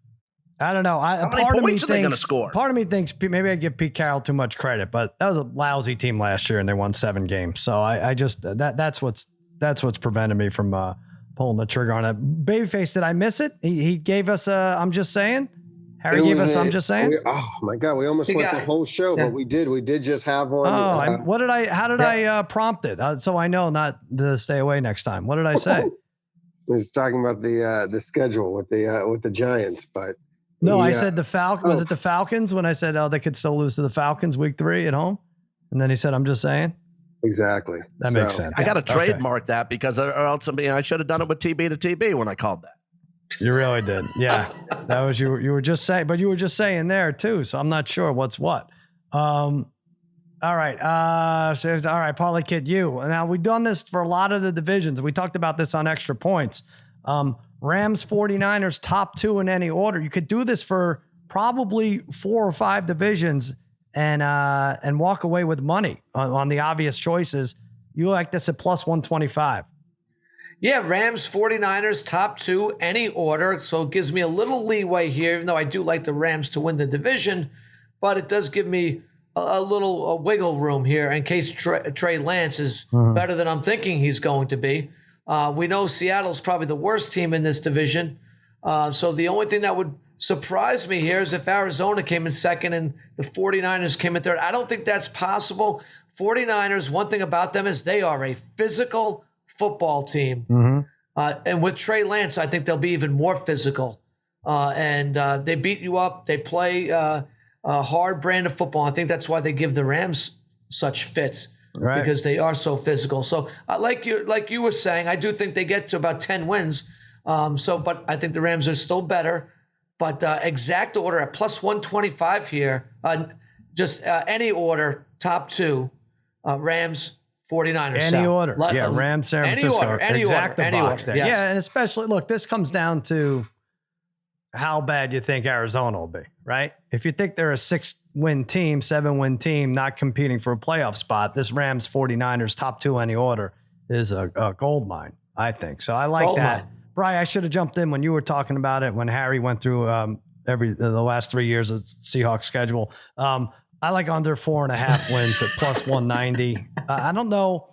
I don't know. How many points are they going to score? Part of me thinks maybe I give Pete Carroll too much credit, but that was a lousy team last year and they won 7 games. So I just that's what's prevented me from pulling the trigger on it. Babyface, did I miss it? He gave us I'm just saying. Harry gave us I'm just saying. Oh my God, we almost went the whole show, but we did just have one. How did I prompt it so I know not to stay away next time? What did I say? I was talking about the schedule with the Giants, but no, I said the Falcons. Was it the Falcons when I said they could still lose to the Falcons week 3 at home? And then he said, I'm just saying. Exactly. That makes sense. I got to trademark that because or else I should have done it with TB to TB when I called that. You really did. Yeah. That was you were just saying, but you were just saying there too. So I'm not sure what's what. All right. All right, Parlay Kid, you. Now we've done this for a lot of the divisions. We talked about this on Extra Points. Rams, 49ers, top 2 in any order. You could do this for probably 4 or 5 divisions and walk away with money on the obvious choices. You like this at plus 125. Yeah, Rams, 49ers, top 2, any order. So it gives me a little leeway here, even though I do like the Rams to win the division. But it does give me a little wiggle room here in case Trey Lance is better than I'm thinking he's going to be. We know Seattle's probably the worst team in this division. So the only thing that would surprise me here is if Arizona came in second and the 49ers came in third. I don't think that's possible. 49ers, one thing about them is they are a physical football team. And with Trey Lance, I think they'll be even more physical. And they beat you up. They play a hard brand of football. I think that's why they give the Rams such fits. Right. Because they are so physical. So like you were saying, I do think they get to about 10 wins. But I think the Rams are still better. But exact order at plus 125 here. Any order, top 2, Rams, 49ers. Any order. Rams, San Francisco. Exact the box there. Yes. Yeah, and especially, look, this comes down to how bad you think Arizona will be, right? If you think they're a 6-win team, 7-win team, not competing for a playoff spot, this Rams 49ers top 2 any order is a gold mine, I think. So I like that. Bri, I should have jumped in when you were talking about it, when Harry went through the last 3 years of Seahawks schedule. I like under 4.5 wins at plus 190. I don't know.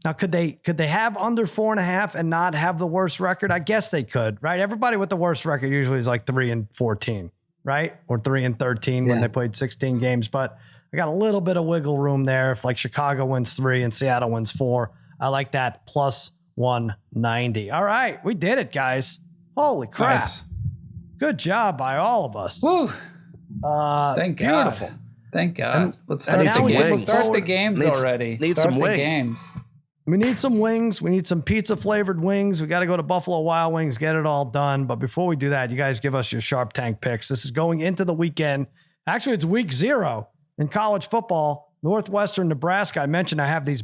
Now, could they have under 4.5 and not have the worst record? I guess they could, right? Everybody with the worst record usually is like 3-14, right? Or 3-13 when they played 16 games. But I got a little bit of wiggle room there. If like Chicago wins 3 and Seattle wins 4, I like that plus 190. All right, we did it, guys. Holy crap. Nice. Good job by all of us. Woo. Thank God. Beautiful. Thank God. And- Let's and start the need some games. wings. Start the games already. Need Start some the wings. games. We need some wings. We need some pizza flavored wings. We got to go to Buffalo Wild Wings, get it all done. But before we do that, you guys give us your Sharp Tank picks. This is going into the weekend. Actually, it's week 0 in college football. Northwestern Nebraska. I mentioned I have these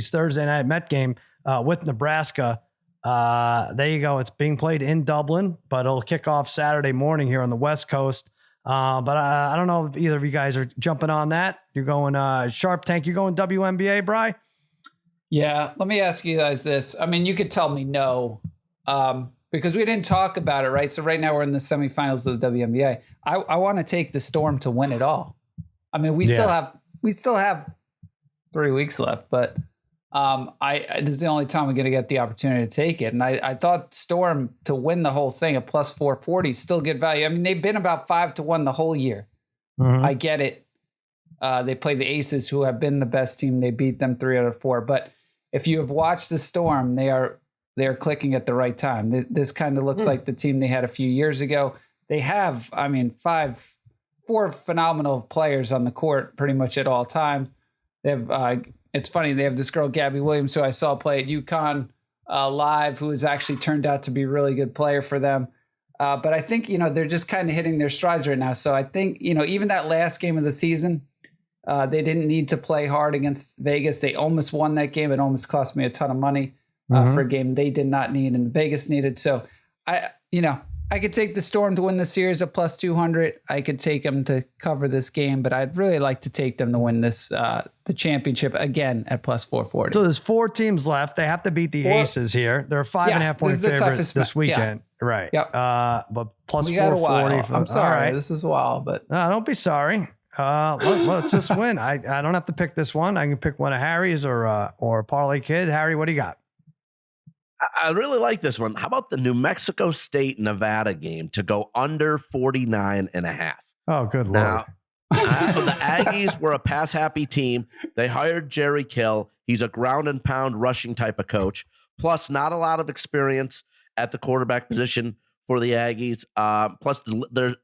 Thursday night Met game with Nebraska. There you go. It's being played in Dublin, but it'll kick off Saturday morning here on the West Coast. But I don't know if either of you guys are jumping on that. You're going Sharp Tank. You're going WNBA, Bri? Yeah, let me ask you guys this. I mean, you could tell me no, because we didn't talk about it, right? So right now we're in the semifinals of the WNBA. I want to take the Storm to win it all. I mean, we still have 3 weeks left, but this is the only time we're going to get the opportunity to take it. And I thought Storm to win the whole thing at plus 440 is still good value. I mean, they've been about 5-1 the whole year. Mm-hmm. I get it. They play the Aces, who have been the best team. They beat them 3 out of 4. But if you have watched the Storm, they are clicking at the right time. This kind of looks like the team they had a few years ago. They have, I mean, 4 phenomenal players on the court pretty much at all times. They have, it's funny, they have this girl, Gabby Williams, who I saw play at UConn live, who has actually turned out to be a really good player for them. But I think, they're just kind of hitting their strides right now. So I think, even that last game of the season, they didn't need to play hard against Vegas. They almost won that game. It almost cost me a ton of money for a game they did not need and Vegas needed. So I could take the Storm to win the series at plus 200. I could take them to cover this game, but I'd really like to take them to win this the championship again at plus 440. So there's 4 teams left. They have to beat the Aces here. They're a 5.5 point favorites this weekend. Yeah. Right. Yep. But plus We got a 440. while. I'm sorry. Right. This is wild, but Don't be sorry. Let's just win. I don't have to pick this one. I can pick one of Harry's or Parlay Kid. Harry, what do you got? I really like this one. How about the New Mexico State Nevada game to go under 49.5? Oh, good Lord. Now, the Aggies were a pass happy team. They hired Jerry Kill. He's a ground and pound rushing type of coach. Plus, not a lot of experience at the quarterback position for the Aggies. Plus, their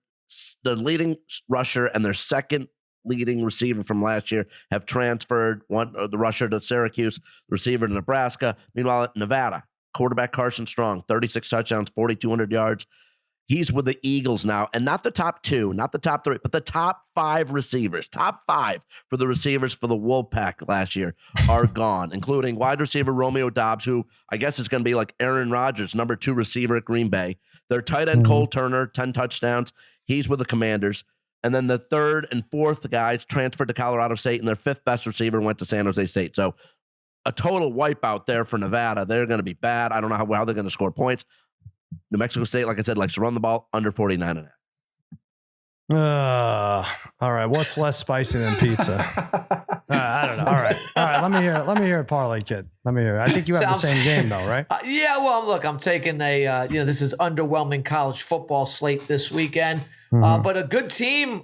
leading rusher and their second leading receiver from last year have transferred. The rusher to Syracuse, the receiver to Nebraska. Meanwhile, at Nevada, quarterback Carson Strong, 36 touchdowns, 4,200 yards. He's with the Eagles now, and not the top 2, not the top 3, but the top 5 receivers. Top 5 for the receivers for the Wolfpack last year are gone, including wide receiver Romeo Dobbs, who I guess is going to be like Aaron Rodgers, number 2 receiver at Green Bay. Their tight end Cole Turner, 10 touchdowns. He's with the Commanders. And then the 3rd and 4th guys transferred to Colorado State, and their 5th best receiver went to San Jose State. So a total wipeout there for Nevada. They're going to be bad. I don't know how they're going to score points. New Mexico State, like I said, likes to run the ball under 49.5. All right. What's less spicy than pizza? I don't know. All right. Let me hear it, Parlay Kid. Let me hear it. I think you have the same game though, right? Yeah. Well, look, I'm taking this is underwhelming college football slate this weekend, but a good team.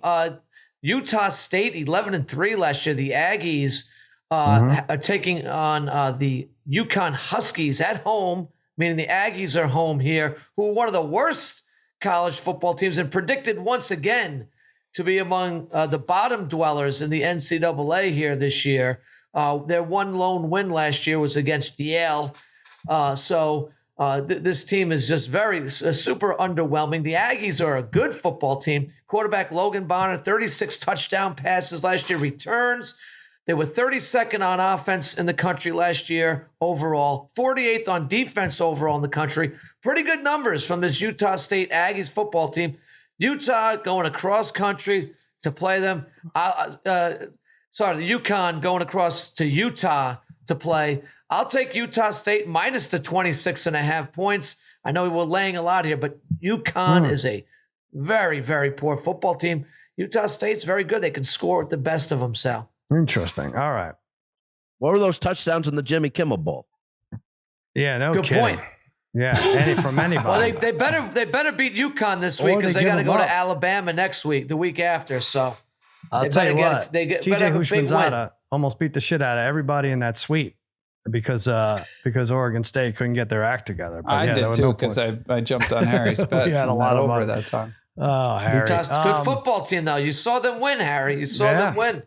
Utah State 11-3 last year. The Aggies are taking on the UConn Huskies at home, meaning the Aggies are home here, who are one of the worst college football teams and predicted once again to be among the bottom dwellers in the NCAA here this year. Their one lone win last year was against Yale. This team is just super underwhelming. The Aggies are a good football team. Quarterback Logan Bonner, 36 touchdown passes last year, returns. They were 32nd on offense in the country last year overall, 48th on defense overall in the country. Pretty good numbers from this Utah State Aggies football team. Utah going across country to play them. The UConn going across to Utah to play. I'll take Utah State minus the 26.5 points. I know we're laying a lot here, but UConn is a very, very poor football team. Utah State's very good. They can score with the best of them, Sal. Interesting. All right. What were those touchdowns in the Jimmy Kimmel Bowl? Yeah, no Good kidding. point. Yeah, from anybody. Well, they better beat UConn this week because they got to go to Alabama next week, the week after. So I'll tell you what, TJ Hushmanzada almost beat the shit out of everybody in that suite because Oregon State couldn't get their act together. But I yeah, there did was too no because point. I jumped on Harry's bet. We had a on lot that of over money. that time. Oh, Harry. Good football team, though. You saw them win, Harry. You saw them win.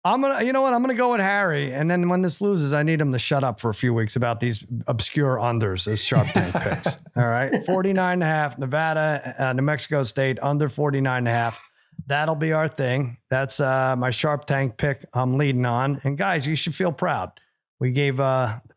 You know what? I'm gonna go with Harry, and then when this loses, I need him to shut up for a few weeks about these obscure unders as Sharp Tank picks. All right, 49.5, Nevada, New Mexico State under 49.5. That'll be our thing. That's my Sharp Tank pick. I'm leading on, and guys, you should feel proud. We gave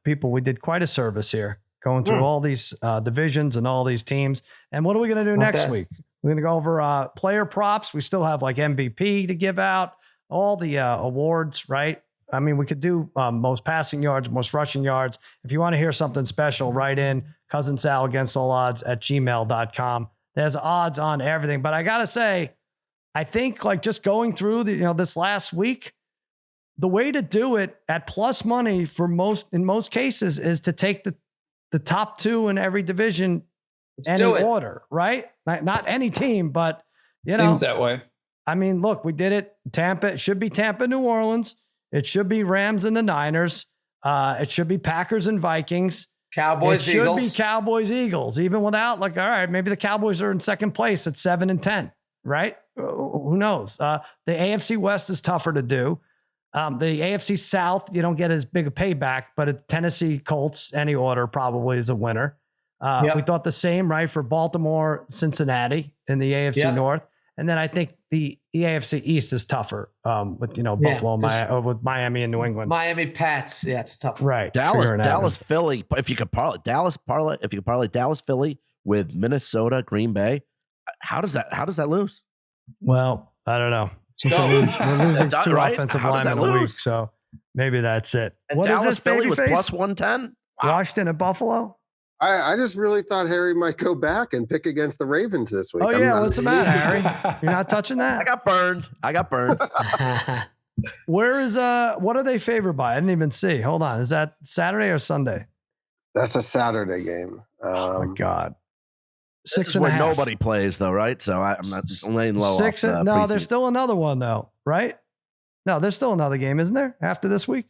people. We did quite a service here, going through all these divisions and all these teams. And what are we gonna do next week? We're gonna go over player props. We still have like MVP to give out. All the awards, right? I mean, we could do most passing yards, most rushing yards. If you want to hear something special, write in Cousin Sal AgainstAllOdds at gmail.com. There's odds on everything. But I got to say, I think like just going through this last week, the way to do it at plus money in most cases is to take the top two in every division, any order, right? Not any team, but Seems that way. I mean, look, we did it. Tampa, it should be Tampa, New Orleans. It should be Rams and the Niners. It should be Packers and Vikings. Cowboys, it should Eagles. be Cowboys, Eagles, even without all right, maybe the Cowboys are in second place at 7-10, right? Who knows? The AFC West is tougher to do. The AFC South, you don't get as big a payback, but Tennessee Colts, any order probably is a winner. We thought the same, right? For Baltimore, Cincinnati in the AFC North. And then I think the AFC East is tougher with Buffalo, with Miami and New England. Miami Pats, it's tough. Right. Dallas, Philly. If you could parlay Dallas, Philly with Minnesota, Green Bay, how does that lose? Well, I don't know. We're losing two offensive linemen a week, so maybe that's it. And what Dallas, is this, Philly was babyface? plus 110. Wow. Washington at Buffalo. I just really thought Harry might go back and pick against the Ravens this week. Oh, yeah. What's the matter, Harry? You're not touching that? I got burned. Where is what are they favored by? I didn't even see. Hold on. Is that Saturday or Sunday? That's a Saturday game. Oh my God. This is where nobody plays, though, right? So I'm not laying low. No, there's still another one, though, right? No, there's still another game, isn't there? After this week?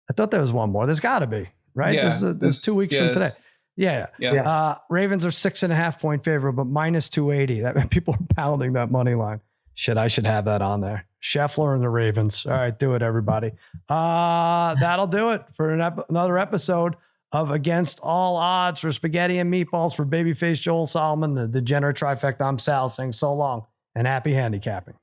I thought there was one more. There's got to be, right? Yeah, there's 2 weeks from today. Yeah. Ravens are 6.5 point favorite, but minus 280. That people are pounding that money line. I should have that on there. Scheffler and the Ravens. All right, do it, everybody. That'll do it for another episode of Against All Odds. For Spaghetti and Meatballs, for Babyface Joel Solomon, the Degenerate Trifecta, I'm Sal saying so long and happy handicapping.